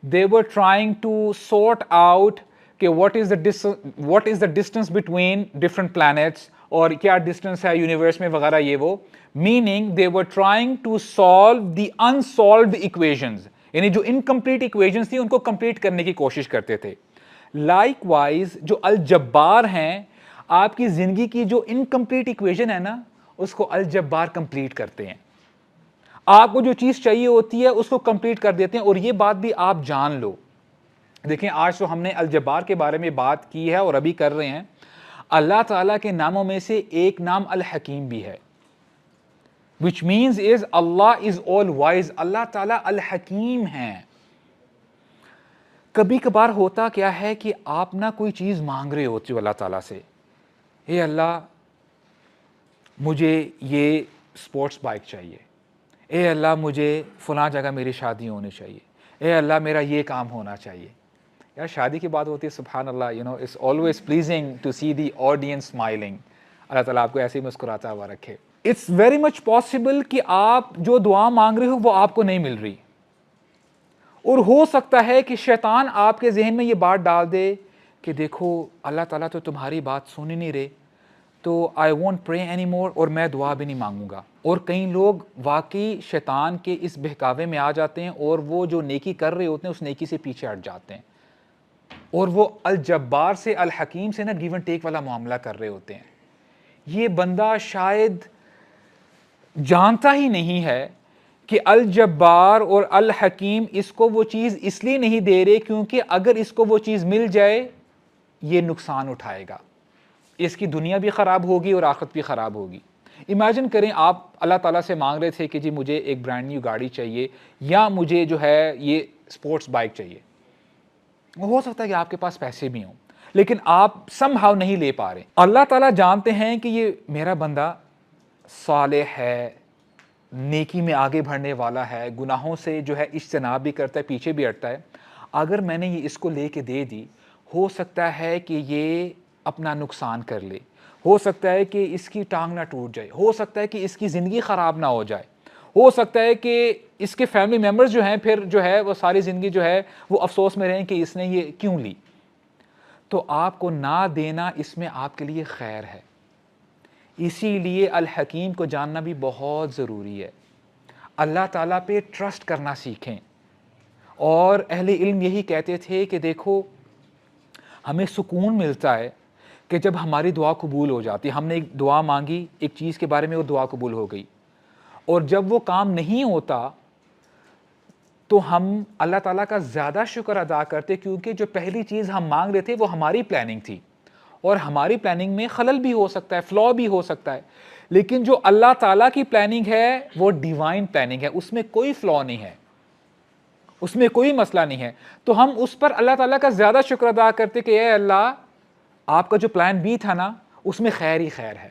they were trying to sort out کہ what is the distance between different planets اور کیا ڈسٹینس ہے یونیورس میں وغیرہ یہ وہ. Meaning they were trying to solve the unsolved equations, یعنی جو انکمپلیٹ equations تھی ان کو کمپلیٹ کرنے کی کوشش کرتے تھے. لائک وائز جو الجبار ہیں, آپ کی زندگی کی جو انکمپلیٹ equation ہے نا اس کو الجبار کمپلیٹ کرتے ہیں. آپ کو جو چیز چاہیے ہوتی ہے اس کو کمپلیٹ کر دیتے ہیں. اور یہ بات بھی آپ جان لو, دیکھیں آج تو ہم نے الجبار کے بارے میں بات کی ہے اور ابھی کر رہے ہیں. اللہ تعالیٰ کے ناموں میں سے ایک نام الحکیم بھی ہے, which means is Allah is all wise. اللہ تعالیٰ الحکیم ہیں. کبھی کبھار ہوتا کیا ہے کہ آپ نہ کوئی چیز مانگ رہے ہوتے ہو اللہ تعالیٰ سے, اے اللہ مجھے یہ اسپورٹس بائک چاہیے, اے اللہ مجھے فلاں جگہ میری شادی ہونی چاہیے, اے اللہ میرا یہ کام ہونا چاہیے. یار شادی کی بات ہوتی ہے سبحان اللہ, you know it's always pleasing to see the audience smiling. Allah تعالیٰ آپ کو ایسے ہی مسکراتا ہوا رکھے. اٹس ویری مچ پاسبل کہ آپ جو دعا مانگ رہے ہو وہ آپ کو نہیں مل رہی, اور ہو سکتا ہے کہ شیطان آپ کے ذہن میں یہ بات ڈال دے کہ دیکھو اللہ تعالیٰ تو تمہاری بات سن ہی نہیں رہے, تو آئی وونٹ پرے اینی مور, اور میں دعا بھی نہیں مانگوں گا. اور کئی لوگ واقعی شیطان کے اس بہکاوے میں آ جاتے ہیں اور وہ جو نیکی کر رہے ہوتے ہیں اس نیکی سے پیچھے ہٹ جاتے ہیں, اور وہ الجبار سے الحکیم سے نا گیو اینڈ ٹیک والا معاملہ کر رہے ہوتے ہیں. یہ بندہ شاید جانتا ہی نہیں ہے کہ الجبار اور الحکیم اس کو وہ چیز اس لیے نہیں دے رہے کیونکہ اگر اس کو وہ چیز مل جائے یہ نقصان اٹھائے گا, اس کی دنیا بھی خراب ہوگی اور آخرت بھی خراب ہوگی. امیجن کریں آپ اللہ تعالیٰ سے مانگ رہے تھے کہ جی مجھے ایک برانڈ نیو گاڑی چاہیے یا مجھے جو ہے یہ اسپورٹس بائک چاہیے. ہو سکتا ہے کہ آپ کے پاس پیسے بھی ہوں لیکن آپ سم ہاؤ نہیں لے پا رہے. اللہ تعالیٰ جانتے ہیں کہ یہ میرا بندہ صالح ہے, نیکی میں آگے بڑھنے والا ہے, گناہوں سے جو ہے اجتناب بھی کرتا ہے, پیچھے بھی ہٹتا ہے. اگر میں نے یہ اس کو لے کے دے دی, ہو سکتا ہے کہ یہ اپنا نقصان کر لے, ہو سکتا ہے کہ اس کی ٹانگ نہ ٹوٹ جائے, ہو سکتا ہے کہ اس کی زندگی خراب نہ ہو جائے, ہو سکتا ہے کہ اس کے فیملی ممبرز جو ہیں پھر جو ہے وہ ساری زندگی جو ہے وہ افسوس میں رہیں کہ اس نے یہ کیوں لی. تو آپ کو نہ دینا اس میں آپ کے لیے خیر ہے. اسی لیے الحکیم کو جاننا بھی بہت ضروری ہے. اللہ تعالیٰ پہ ٹرسٹ کرنا سیکھیں. اور اہل علم یہی کہتے تھے کہ دیکھو ہمیں سکون ملتا ہے کہ جب ہماری دعا قبول ہو جاتی ہے. ہم نے ایک دعا مانگی ایک چیز کے بارے میں, وہ دعا قبول ہو گئی, اور جب وہ کام نہیں ہوتا تو ہم اللہ تعالیٰ کا زیادہ شکر ادا کرتے کیونکہ جو پہلی چیز ہم مانگ رہے تھے وہ ہماری پلاننگ تھی, اور ہماری پلاننگ میں خلل بھی ہو سکتا ہے, فلا بھی ہو سکتا ہے, لیکن جو اللہ تعالیٰ کی پلاننگ ہے وہ ڈیوائن پلاننگ ہے, اس میں کوئی فلا نہیں ہے, اس میں کوئی مسئلہ نہیں ہے. تو ہم اس پر اللہ تعالیٰ کا زیادہ شکر ادا کرتے کہ اے اللہ آپ کا جو پلان بی تھا نا اس میں خیر ہی خیر ہے.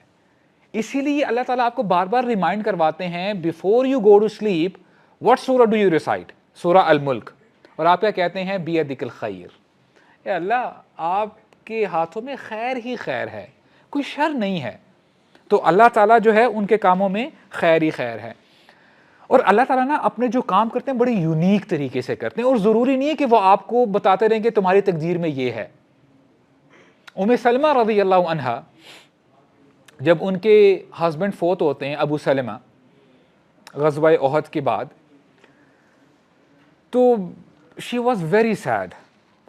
اسی لیے اللہ تعالیٰ آپ کو بار بار ریمائنڈ کرواتے ہیں before you go to sleep what سورہ ڈو یو ریسائٹ, سورہ الملک, اور آپ کیا کہتے ہیں بیدک الخیر, اے اللہ آپ کے ہاتھوں میں خیر ہی خیر ہے, کوئی شر نہیں ہے. تو اللہ تعالیٰ جو ہے ان کے کاموں میں خیر ہی خیر ہے. اور اللہ تعالیٰ نا اپنے جو کام کرتے ہیں بڑی یونیک طریقے سے کرتے ہیں, اور ضروری نہیں ہے کہ وہ آپ کو بتاتے رہیں کہ تمہاری تقدیر میں یہ ہے. ام سلمہ رضی اللہ عنہا جب ان کے ہسبینڈ فوت ہوتے ہیں ابو سلمہ غزوہ احد کے بعد, تو شی واز ویری سیڈ,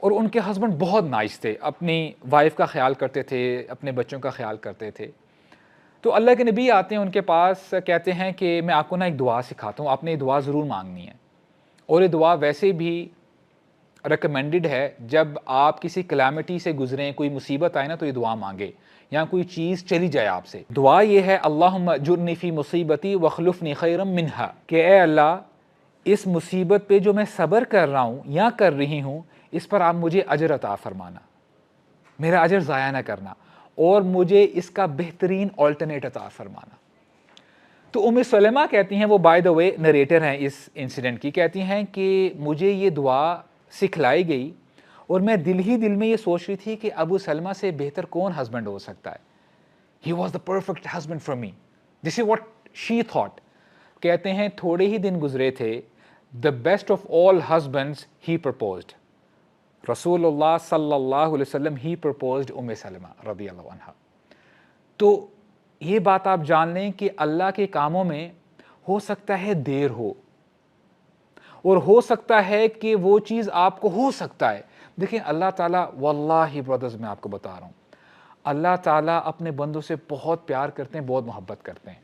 اور ان کے ہسبینڈ بہت نائس تھے، اپنی وائف کا خیال کرتے تھے، اپنے بچوں کا خیال کرتے تھے. تو اللہ کے نبی آتے ہیں ان کے پاس، کہتے ہیں کہ میں آپ کو نا ایک دعا سکھاتا ہوں، آپ نے یہ دعا ضرور مانگنی ہے. اور یہ دعا ویسے بھی ریکمینڈڈ ہے، جب آپ کسی کلیمٹی سے گزریں، کوئی مصیبت آئے نا تو یہ دعا مانگے، یا کوئی چیز چلی جائے آپ سے. دعا یہ ہے اللہم اجرنی فی مصیبتی واخلفنی خیرا منہا، کہ اے اللہ اس مصیبت پہ جو میں صبر کر رہا ہوں یا کر رہی ہوں، اس پر آپ مجھے اجر عطا فرمانا، میرا اجر ضائع نہ کرنا، اور مجھے اس کا بہترین آلٹرنیٹ عطا فرمانا. تو ام سلمہ کہتی ہیں، وہ بائی دا وے نریٹر ہیں اس انسیڈنٹ کی، کہتی ہیں کہ مجھے یہ دعا سکھلائی گئی اور میں دل ہی دل میں یہ سوچ رہی تھی کہ ابو سلمہ سے بہتر کون ہسبینڈ ہو سکتا ہے. He was the perfect husband for me, this is what she thought. کہتے ہیں تھوڑے ہی دن گزرے تھے، the best of all husbands he proposed, رسول اللہ صلی اللہ علیہ وسلم ہی پرپوزڈ ام سلمہ رضی اللہ عنہا. تو یہ بات آپ جان لیں کہ اللہ کے کاموں میں ہو سکتا ہے دیر ہو، اور ہو سکتا ہے کہ وہ چیز آپ کو ہو سکتا ہے. دیکھیں اللہ تعالیٰ، واللہ برادرز میں آپ کو بتا رہا ہوں، اللہ تعالیٰ اپنے بندوں سے بہت پیار کرتے ہیں، بہت محبت کرتے ہیں.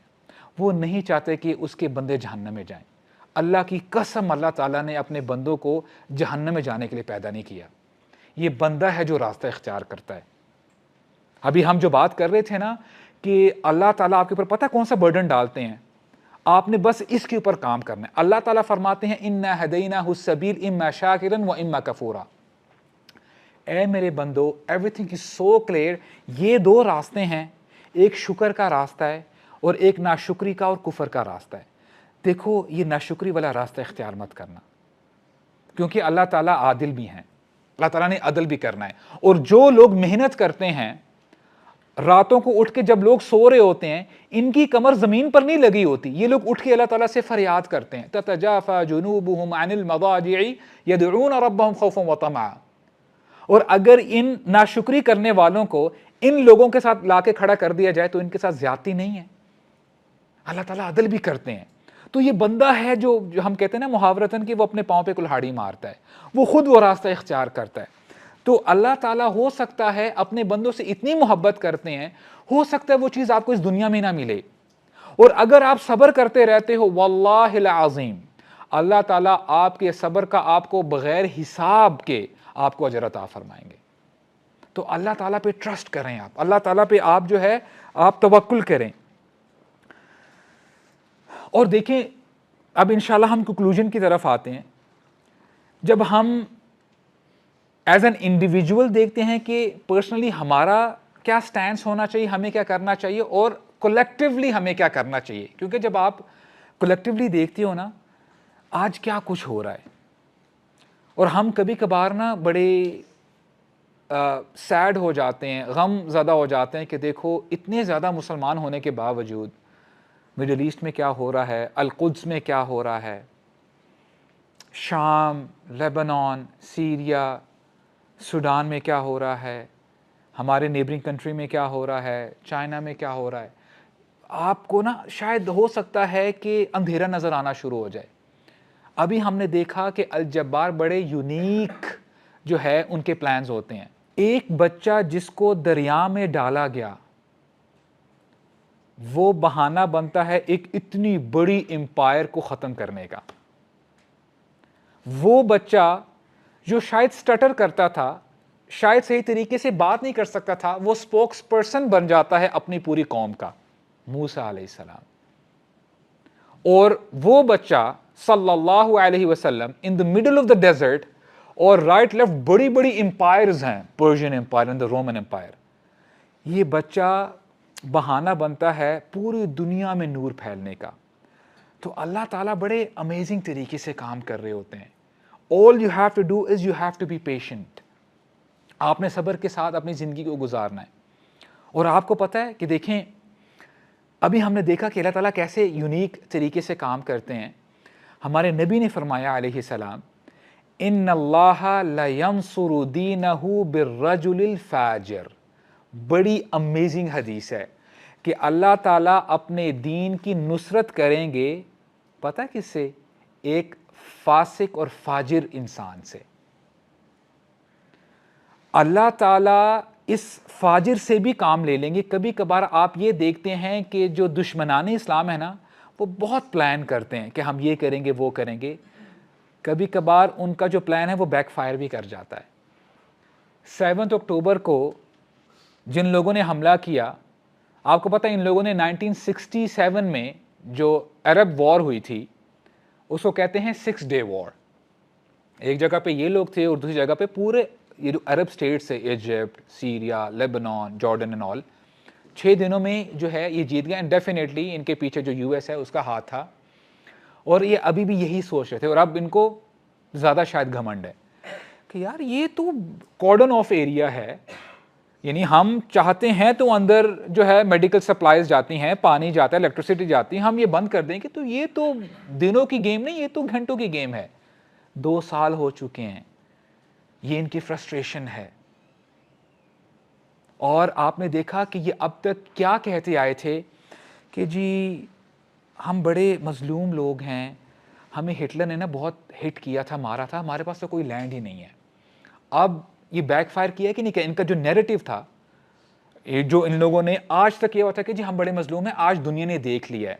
وہ نہیں چاہتے کہ اس کے بندے جہنم میں جائیں. اللہ کی قسم اللہ تعالیٰ نے اپنے بندوں کو جہنم میں جانے کے لیے پیدا نہیں کیا. یہ بندہ ہے جو راستہ اختیار کرتا ہے. ابھی ہم جو بات کر رہے تھے نا کہ اللہ تعالیٰ آپ کے اوپر پتہ کون سا برڈن ڈالتے ہیں، آپ نے بس اس کے اوپر کام کرنا ہے. اللہ تعالیٰ فرماتے ہیں اِنَّا هَدَيْنَاهُ السَّبِيلَ إِمَّا شَاكِرًا وَإِمَّا كَفُورًا. اے میرے بندو، every thing is so clear. یہ دو راستے ہیں، ایک شکر کا راستہ ہے اور ایک ناشکری کا اور کفر کا راستہ ہے. دیکھو یہ ناشکری والا راستہ اختیار مت کرنا، کیونکہ اللہ تعالیٰ عادل بھی ہیں، اللہ تعالیٰ نے عدل بھی کرنا ہے. اور جو لوگ محنت کرتے ہیں راتوں کو اٹھ کے، جب لوگ سو رہے ہوتے ہیں، ان کی کمر زمین پر نہیں لگی ہوتی، یہ لوگ اٹھ کے اللہ تعالیٰ سے فریاد کرتے ہیں. تتجافى جنوبهم عن المضاجع يدعون ربهم خوفا وطمعا. اور اگر ان ناشکری کرنے والوں کو ان لوگوں کے ساتھ لا کے کھڑا کر دیا جائے تو ان کے ساتھ زیادتی نہیں ہے. اللہ تعالیٰ عدل بھی کرتے ہیں. تو یہ بندہ ہے جو ہم کہتے ہیں نا محاورتاً کہ وہ اپنے پاؤں پہ کلہاڑی مارتا ہے، وہ خود وہ راستہ اختیار کرتا ہے. تو اللہ تعالیٰ ہو سکتا ہے اپنے بندوں سے اتنی محبت کرتے ہیں، ہو سکتا ہے وہ چیز آپ کو اس دنیا میں نہ ملے، اور اگر آپ صبر کرتے رہتے ہو واللہ العظیم اللہ تعالیٰ آپ کے صبر کا آپ کو بغیر حساب کے آپ کو اجر عطا فرمائیں گے. تو اللہ تعالیٰ پہ ٹرسٹ کریں، آپ اللہ تعالیٰ پہ آپ جو ہے آپ توکل کریں. اور دیکھیں اب انشاءاللہ ہم کنکلوژن کی طرف آتے ہیں. جب ہم ایز این انڈیویجول دیکھتے ہیں کہ پرسنلی ہمارا کیا سٹینس ہونا چاہیے، ہمیں کیا کرنا چاہیے، اور کولیکٹیولی ہمیں کیا کرنا چاہیے. کیونکہ جب آپ کولیکٹیولی دیکھتے ہو نا آج کیا کچھ ہو رہا ہے، اور ہم کبھی کبھار نا بڑے سیڈ ہو جاتے ہیں، غم زدہ ہو جاتے ہیں کہ دیکھو اتنے زیادہ مسلمان ہونے کے باوجود مڈل ایسٹ میں کیا ہو رہا ہے، القدس میں کیا ہو رہا ہے، شام، لیبنان، سیریا، سوڈان میں کیا ہو رہا ہے، ہمارے نیبرنگ کنٹری میں کیا ہو رہا ہے، چائنا میں کیا ہو رہا ہے. آپ کو نا شاید ہو سکتا ہے کہ اندھیرا نظر آنا شروع ہو جائے. ابھی ہم نے دیکھا کہ الجبار بڑے یونیک جو ہے ان کے پلانز ہوتے ہیں. ایک بچہ جس کو دریا میں ڈالا گیا وہ بہانہ بنتا ہے ایک اتنی بڑی امپائر کو ختم کرنے کا. وہ بچہ جو شاید سٹٹر کرتا تھا، شاید صحیح طریقے سے بات نہیں کر سکتا تھا، وہ سپوکس پرسن بن جاتا ہے اپنی پوری قوم کا، موسیٰ علیہ السلام. اور وہ بچہ صلی اللہ علیہ وسلم in the middle of the desert, اور رائٹ لیفٹ بڑی بڑی امپائرز ہیں، Persian empire and the Roman empire. یہ بچہ بہانہ بنتا ہے پوری دنیا میں نور پھیلنے کا. تو اللہ تعالیٰ بڑے امیزنگ طریقے سے کام کر رہے ہوتے ہیں. All you have to do is you have to be patient. آپ نے صبر کے ساتھ اپنی زندگی کو گزارنا ہے. اور آپ کو پتہ ہے کہ دیکھیں ابھی ہم نے دیکھا کہ اللہ تعالیٰ کیسے یونیک طریقے سے کام کرتے ہیں. ہمارے نبی نے فرمایا علیہ السلام ان اللہ لینصر دینہ بالرجل الفاجر. بڑی امیزنگ حدیث ہے کہ اللہ تعالیٰ اپنے دین کی نصرت کریں گے، پتہ کس سے؟ ایک فاسق اور فاجر انسان سے. اللہ تعالیٰ اس فاجر سے بھی کام لے لیں گے. کبھی کبھار آپ یہ دیکھتے ہیں کہ جو دشمنان اسلام ہے نا وہ بہت پلان کرتے ہیں کہ ہم یہ کریں گے وہ کریں گے. کبھی کبھار ان کا جو پلان ہے وہ بیک فائر بھی کر جاتا ہے. 7 اکتوبر کو جن لوگوں نے حملہ کیا, آپ کو پتہ ہے ان لوگوں نے 1967 میں جو عرب وار ہوئی تھی اس کو کہتے ہیں 6 ڈے وار. ایک جگہ پہ یہ لوگ تھے اور دوسری جگہ پہ پورے یہ جو عرب سٹیٹس ہے, Egypt, Syria, Lebanon, Jordan and all, 6 دنوں میں جو ہے یہ جیت گئے. اینڈ ڈیفینیٹلی ان کے پیچھے جو یو ایس ہے اس کا ہاتھ تھا, اور یہ ابھی بھی یہی سوچ رہے تھے. اور اب ان کو زیادہ شاید گھمنڈ ہے کہ یار یہ تو کارڈن آف ایریا ہے, یعنی ہم چاہتے ہیں تو اندر جو ہے میڈیکل سپلائیز جاتی ہیں, پانی جاتا ہے, الیکٹریسٹی جاتی ہے, ہم یہ بند کر دیں کہ تو یہ تو دنوں کی گیم نہیں, یہ تو گھنٹوں کی گیم ہے. 2 سال ہو چکے ہیں, یہ ان کی فرسٹریشن ہے. اور آپ نے دیکھا کہ یہ اب تک کیا کہتے آئے تھے کہ جی ہم بڑے مظلوم لوگ ہیں, ہمیں ہٹلر نے نا بہت ہٹ کیا تھا, مارا تھا, ہمارے پاس تو کوئی لینڈ ہی نہیں ہے. اب یہ بیک فائر کیا کہ نہیں, کہ ان کا جو نیریٹو تھا, جو ان لوگوں نے آج تک یہ ہوا تھا کہ جی ہم بڑے مظلوم ہیں, آج دنیا نے دیکھ لیا ہے.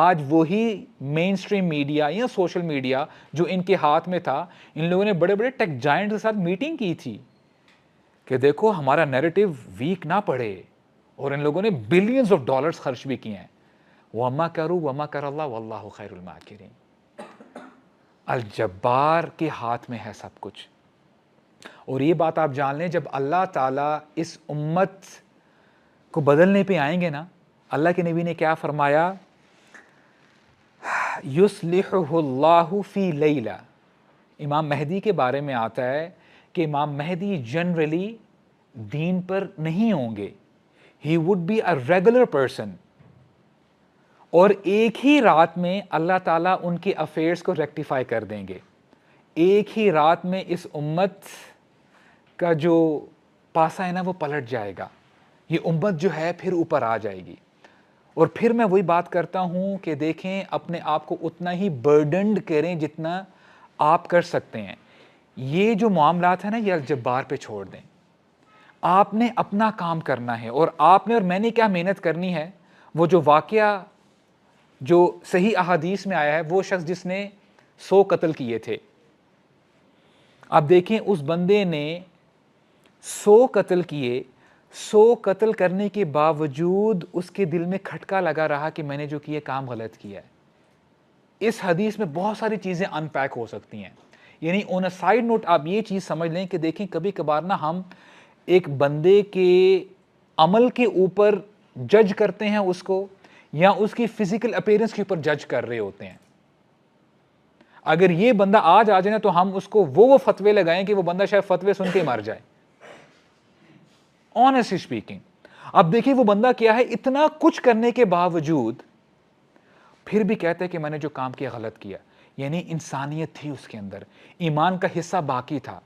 آج وہی مین سٹریم میڈیا یا سوشل میڈیا جو ان کے ہاتھ میں تھا, ان لوگوں نے بڑے بڑے ٹیک جائنٹ کے ساتھ میٹنگ کی تھی کہ دیکھو ہمارا نیریٹو ویک نہ پڑے, اور ان لوگوں نے بلینز آف ڈالرز خرچ بھی کیے ہیں. وَمَا كَرُوا وَمَا كَرَ اللَّهُ وَاللَّهُ خَيْرُ الْمَاكِرِينَ. الجبار کے ہاتھ میں ہے سب کچھ. اور یہ بات آپ جان لیں, جب اللہ تعالیٰ اس امت کو بدلنے پہ آئیں گے نا, اللہ کے نبی نے کیا فرمایا, یُصْلِحُهُ اللَّهُ فِي لَيْلَةٍ. امام مہدی کے بارے میں آتا ہے کہ امام مہدی جنرلی دین پر نہیں ہوں گے, he would be a regular person, اور ایک ہی رات میں اللہ تعالیٰ ان کے افیئرس کو ریکٹیفائی کر دیں گے. ایک ہی رات میں اس امت کا جو پاسا ہے نا وہ پلٹ جائے گا, یہ امت جو ہے پھر اوپر آ جائے گی. اور پھر میں وہی بات کرتا ہوں کہ دیکھیں اپنے آپ کو اتنا ہی برڈنڈ کریں جتنا آپ کر سکتے ہیں. یہ جو معاملات ہیں نا یہ الجبار پہ چھوڑ دیں. آپ نے اپنا کام کرنا ہے, اور آپ نے اور میں نے کیا محنت کرنی ہے. وہ جو واقعہ جو صحیح احادیث میں آیا ہے, وہ شخص جس نے 100 قتل کیے تھے, اب دیکھیں اس بندے نے 100 قتل کیے, 100 قتل کرنے کے باوجود اس کے دل میں کھٹکا لگا رہا کہ میں نے جو کیا کام غلط کیا ہے. اس حدیث میں بہت ساری چیزیں ان پیک ہو سکتی ہیں. یعنی اون اے سائیڈ نوٹ آپ یہ چیز سمجھ لیں کہ دیکھیں کبھی کبھار نہ ہم ایک بندے کے عمل کے اوپر جج کرتے ہیں اس کو, یا اس کی فزیکل اپیرنس کے اوپر جج کر رہے ہوتے ہیں. اگر یہ بندہ آج آ جائے نا تو ہم اس کو وہ فتوے لگائیں کہ وہ بندہ شاید فتوے سن کے مر جائے, آنیسٹلی اسپیکنگ. اب دیکھیں وہ بندہ کیا ہے, اتنا کچھ کرنے کے باوجود پھر بھی کہتا ہے کہ میں نے جو کام کیا غلط کیا. یعنی انسانیت تھی اس کے اندر, ایمان کا حصہ باقی تھا.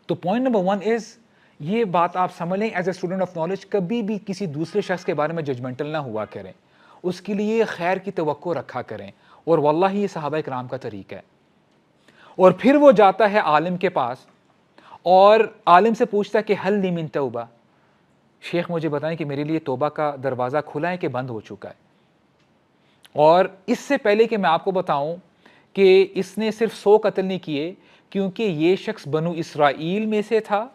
تو پوائنٹ نمبر 1 از, یہ بات آپ سمجھ لیں as a student of knowledge, کبھی بھی کسی دوسرے شخص کے بارے میں ججمنٹل نہ ہوا کریں, اس کے لیے خیر کی توقع رکھا کریں. اور واللہ یہ صحابہ کرام کا طریقہ ہے. اور پھر وہ جاتا ہے عالم کے پاس اور عالم سے پوچھتا ہے کہ حل لی من توبہ, شیخ مجھے بتائیں کہ میرے لیے توبہ کا دروازہ کھلا ہے کہ بند ہو چکا ہے. اور اس سے پہلے کہ میں آپ کو بتاؤں کہ اس نے صرف 100 قتل نہیں کیے, کیونکہ یہ شخص بنو اسرائیل میں سے تھا,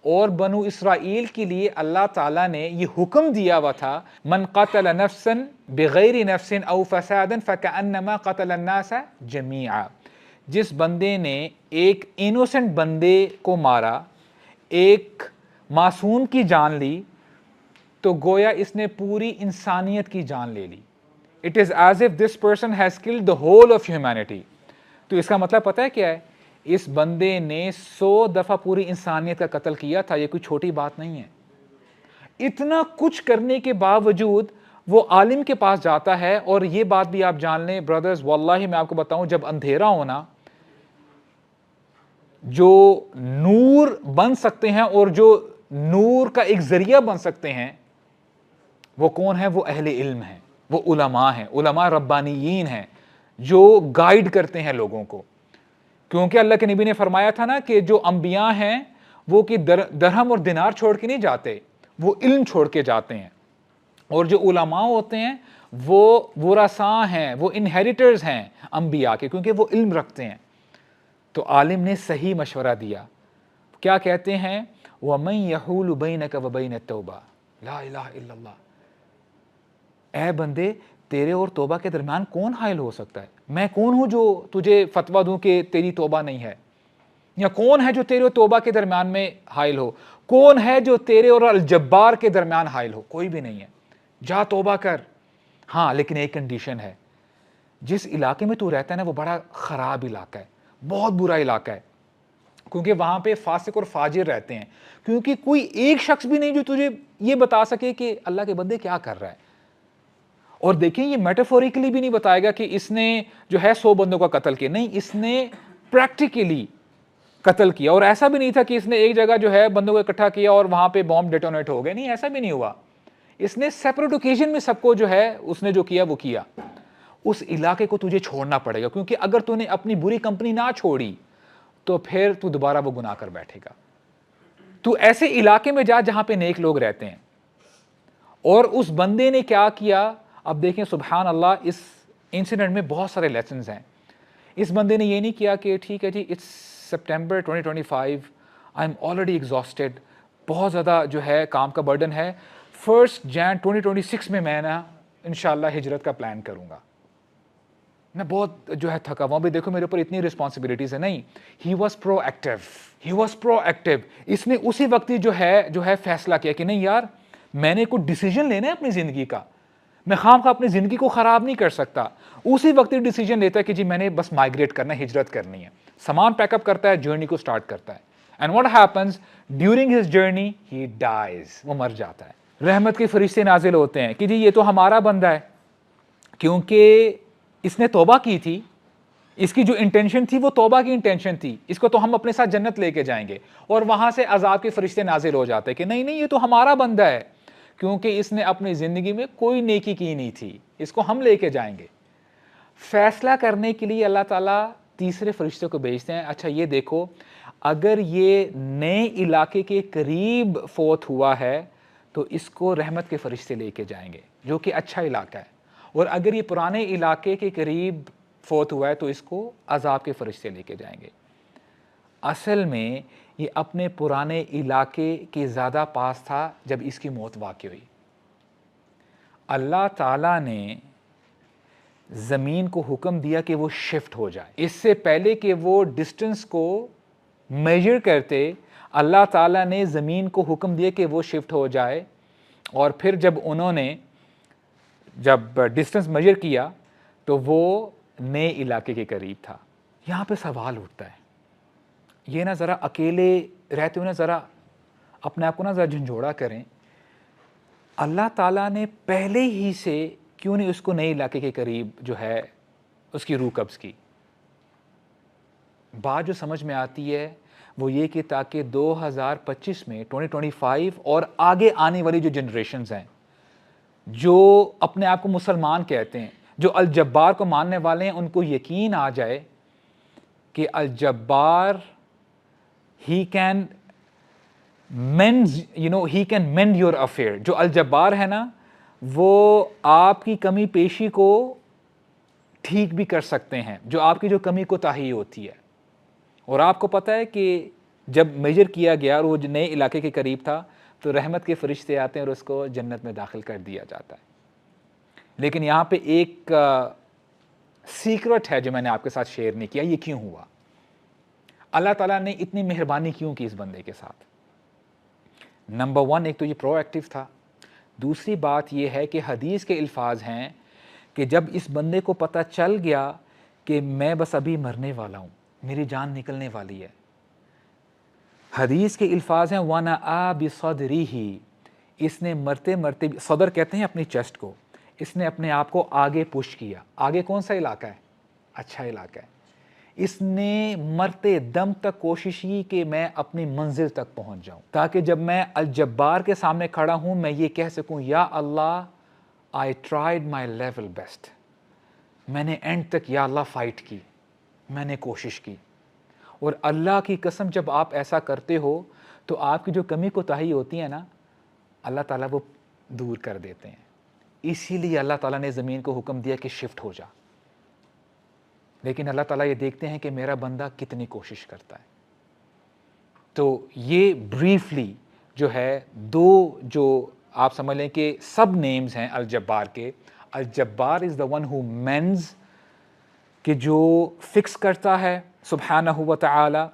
اور بنو اسرائیل کے لیے اللہ تعالیٰ نے یہ حکم دیا ہوا تھا, من قتل نفسا بغیر نفس او فساد فکأنما قتل الناس جميعا. جس بندے نے ایک انوسنٹ بندے کو مارا, ایک معصوم کی جان لی, تو گویا اس نے پوری انسانیت کی جان لے لی. It is as if this person has killed the whole of humanity. تو اس کا مطلب پتہ ہے کیا ہے, اس بندے نے 100 دفعہ پوری انسانیت کا قتل کیا تھا. یہ کوئی چھوٹی بات نہیں ہے. اتنا کچھ کرنے کے باوجود وہ عالم کے پاس جاتا ہے. اور یہ بات بھی آپ جان لیں برادرز, واللہ میں آپ کو بتاؤں, جب اندھیرا ہونا جو نور بن سکتے ہیں اور جو نور کا ایک ذریعہ بن سکتے ہیں, وہ کون ہے؟ وہ اہل علم ہیں, وہ علماء ہیں, علماء ربانیین ہیں جو گائیڈ کرتے ہیں لوگوں کو. کیونکہ اللہ کے نبی نے فرمایا تھا نا کہ جو انبیاء ہیں وہ کہ درہم اور دینار چھوڑ کے نہیں جاتے، وہ علم چھوڑ کے جاتے ہیں. اور جو علماء ہوتے ہیں وہ ورثاء ہیں، وہ انہیریٹرز ہیں انبیاء کے، کیونکہ وہ علم رکھتے ہیں. تو عالم نے صحیح مشورہ دیا. کیا کہتے ہیں؟ وَمَن يَحُولُ بَيْنَكَ وَبَيْنَ التَّوْبَةِ لا الہ الا اللہ. اے بندے، تیرے اور توبہ کے درمیان کون حائل ہو سکتا ہے؟ میں کون ہوں جو تجھے فتویٰ دوں کہ تیری توبہ نہیں ہے؟ یا کون ہے جو تیرے اور توبہ کے درمیان میں حائل ہو؟ کون ہے جو تیرے اور الجبار کے درمیان حائل ہو؟ کوئی بھی نہیں ہے. جا توبہ کر. ہاں لیکن ایک کنڈیشن ہے، جس علاقے میں تو رہتا ہے نا وہ بڑا خراب علاقہ ہے، بہت برا علاقہ ہے، کیونکہ وہاں پہ فاسق اور فاجر رہتے ہیں. کیونکہ کوئی ایک شخص بھی نہیں جو تجھے یہ بتا سکے کہ اللہ کے بندے کیا کر رہا ہے. اور دیکھیں یہ میٹافوریکلی بھی نہیں بتائے گا کہ اس نے جو ہے 100 بندوں کا قتل کیا، نہیں، اس نے پریکٹیکلی قتل کیا. اور ایسا بھی نہیں تھا کہ اس نے ایک جگہ جو ہے بندوں کو اکٹھا کیا اور وہاں پہ بوم ڈیٹونیٹ ہو گئے، نہیں، ایسا بھی نہیں ہوا. اس نے سیپریٹ اوکیزن میں سب کو جو ہے اس نے جو کیا وہ کیا. اس علاقے کو تجھے چھوڑنا پڑے گا، کیونکہ اگر تو نے اپنی بری کمپنی نہ چھوڑی تو پھر تو دوبارہ وہ گناہ کر بیٹھے گا. تو ایسے علاقے میں جا جہاں پہ نیک لوگ رہتے ہیں. اور اس بندے نے کیا کیا؟ اب دیکھیں سبحان اللہ، اس انسیڈنٹ میں بہت سارے لیسنز ہیں. اس بندے نے یہ نہیں کیا کہ ٹھیک ہے جی it's September 2025، I am already exhausted, بہت زیادہ جو ہے کام کا برڈن ہے، 1 جان 2026 میں میں نا انشاءاللہ ہجرت کا پلان کروں گا، میں بہت جو ہے تھکا ہوا بھی، دیکھو میرے اوپر اتنی رسپانسبلٹیز ہیں. نہیں، ہی واز پرو ایکٹیو. اس نے اسی وقت ہی جو ہے فیصلہ کیا کہ نہیں یار، میں نے کوئی ڈیسیجن لینا ہے اپنی زندگی کا، میں خام خواہ اپنی زندگی کو خراب نہیں کر سکتا. اسی وقت ہی ڈیسیجن لیتا ہے کہ جی میں نے بس مائگریٹ کرنا ہے، ہجرت کرنی ہے، سامان پیک اپ کرتا ہے، جرنی کو سٹارٹ کرتا ہے. And what happens during his journey? He dies, وہ مر جاتا ہے. رحمت کے فرشتے نازل ہوتے ہیں کہ جی یہ تو ہمارا بندہ ہے، کیونکہ اس نے توبہ کی تھی، اس کی جو انٹینشن تھی وہ توبہ کی انٹینشن تھی، اس کو تو ہم اپنے ساتھ جنت لے کے جائیں گے. اور وہاں سے عذاب کے فرشتے نازل ہو جاتے ہیں کہ نہیں یہ تو ہمارا بندہ ہے، کیونکہ اس نے اپنی زندگی میں کوئی نیکی کی نہیں تھی، اس کو ہم لے کے جائیں گے. فیصلہ کرنے کے لیے اللہ تعالیٰ تیسرے فرشتے کو بھیجتے ہیں. اچھا یہ دیکھو، اگر یہ نئے علاقے کے قریب فوت ہوا ہے تو اس کو رحمت کے فرشتے لے کے جائیں گے، جو کہ اچھا علاقہ ہے. اور اگر یہ پرانے علاقے کے قریب فوت ہوا ہے تو اس کو عذاب کے فرشتے لے کے جائیں گے. اصل میں یہ اپنے پرانے علاقے کے زیادہ پاس تھا جب اس کی موت واقع ہوئی. اللہ تعالیٰ نے زمین کو حکم دیا کہ وہ شفٹ ہو جائے. اس سے پہلے کہ وہ ڈسٹنس کو میجر کرتے، اللہ تعالیٰ نے زمین کو حکم دیا کہ وہ شفٹ ہو جائے. اور پھر جب انہوں نے ڈسٹنس میجر کیا تو وہ نئے علاقے کے قریب تھا. یہاں پہ سوال اٹھتا ہے، یہ نا ذرا اکیلے رہتے ہوئے نا ذرا اپنے آپ کو نا ذرا جھنجھوڑا کریں. اللہ تعالیٰ نے پہلے ہی سے کیوں نہیں اس کو نئے علاقے کے قریب جو ہے اس کی روح قبض کی؟ بات جو سمجھ میں آتی ہے وہ یہ کہ تاکہ 2025 میں 2025 اور آگے آنے والی جو جنریشنز ہیں، جو اپنے آپ کو مسلمان کہتے ہیں، جو الجبار کو ماننے والے ہیں، ان کو یقین آ جائے کہ الجبار ہی کین مینڈ یور افیئر. جو الجبار ہے نا وہ آپ کی کمی پیشی کو ٹھیک بھی کر سکتے ہیں، جو آپ کی جو کمی کوتاہی ہوتی ہے. اور آپ کو پتہ ہے کہ جب میجر کیا گیا اور وہ نئے علاقے کے قریب تھا تو رحمت کے فرشتے آتے ہیں اور اس کو جنت میں داخل کر دیا جاتا ہے. لیکن یہاں پہ ایک سیکرٹ ہے جو میں نے آپ کے ساتھ شیئر نہیں کیا. یہ کیوں ہوا؟ اللہ تعالیٰ نے اتنی مہربانی کیوں کی اس بندے کے ساتھ؟ نمبر 1، ایک تو یہ پرو ایکٹیو تھا. دوسری بات یہ ہے کہ حدیث کے الفاظ ہیں کہ جب اس بندے کو پتہ چل گیا کہ میں بس ابھی مرنے والا ہوں، میری جان نکلنے والی ہے، حدیث کے الفاظ ہیں وَنَأَى بِصَدْرِهِ، اس نے مرتے مرتے، صدر کہتے ہیں اپنی چیسٹ کو، اس نے اپنے آپ کو آگے پش کیا. آگے کون سا علاقہ ہے؟ اچھا علاقہ ہے. اس نے مرتے دم تک کوشش کی کہ میں اپنی منزل تک پہنچ جاؤں، تاکہ جب میں الجبار کے سامنے کھڑا ہوں میں یہ کہہ سکوں یا اللہ I tried my level best، میں نے اینڈ تک یا اللہ فائٹ کی، میں نے کوشش کی. اور اللہ کی قسم جب آپ ایسا کرتے ہو تو آپ کی جو کمی کوتاہی ہوتی ہے نا اللہ تعالیٰ وہ دور کر دیتے ہیں. اسی لیے اللہ تعالیٰ نے زمین کو حکم دیا کہ شفٹ ہو جا. لیکن اللہ تعالیٰ یہ دیکھتے ہیں کہ میرا بندہ کتنی کوشش کرتا ہے. تو یہ بریفلی جو ہے دو جو آپ سمجھ لیں کہ سب نیمز ہیں الجبار کے. الجبار is the one who means, کہ جو فکس کرتا ہے سبحانہ و تعالی,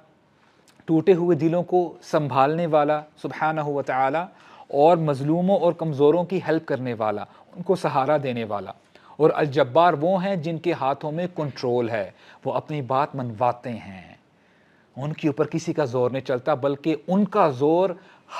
ٹوٹے ہوئے دلوں کو سنبھالنے والا سبحانہ و تعالی, اور مظلوموں اور کمزوروں کی ہیلپ کرنے والا, ان کو سہارا دینے والا. اور الجبار وہ ہیں جن کے ہاتھوں میں کنٹرول ہے, وہ اپنی بات منواتے ہیں, ان کے اوپر کسی کا زور نہیں چلتا بلکہ ان کا زور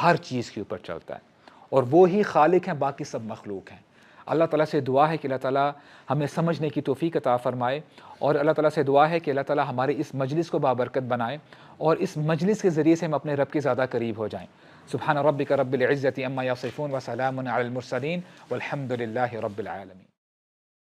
ہر چیز کے اوپر چلتا ہے. اور وہ ہی خالق ہیں, باقی سب مخلوق ہیں. اللہ تعالیٰ سے دعا ہے کہ اللہ تعالیٰ ہمیں سمجھنے کی توفیق عطا فرمائے, اور اللہ تعالیٰ سے دعا ہے کہ اللہ تعالیٰ ہمارے اس مجلس کو بابرکت بنائے, اور اس مجلس کے ذریعے سے ہم اپنے رب کے زیادہ قریب ہو جائیں. سبحان ربک رب العزت عما یصفون وسلام علی المرسلین والحمد للہ رب العالمین.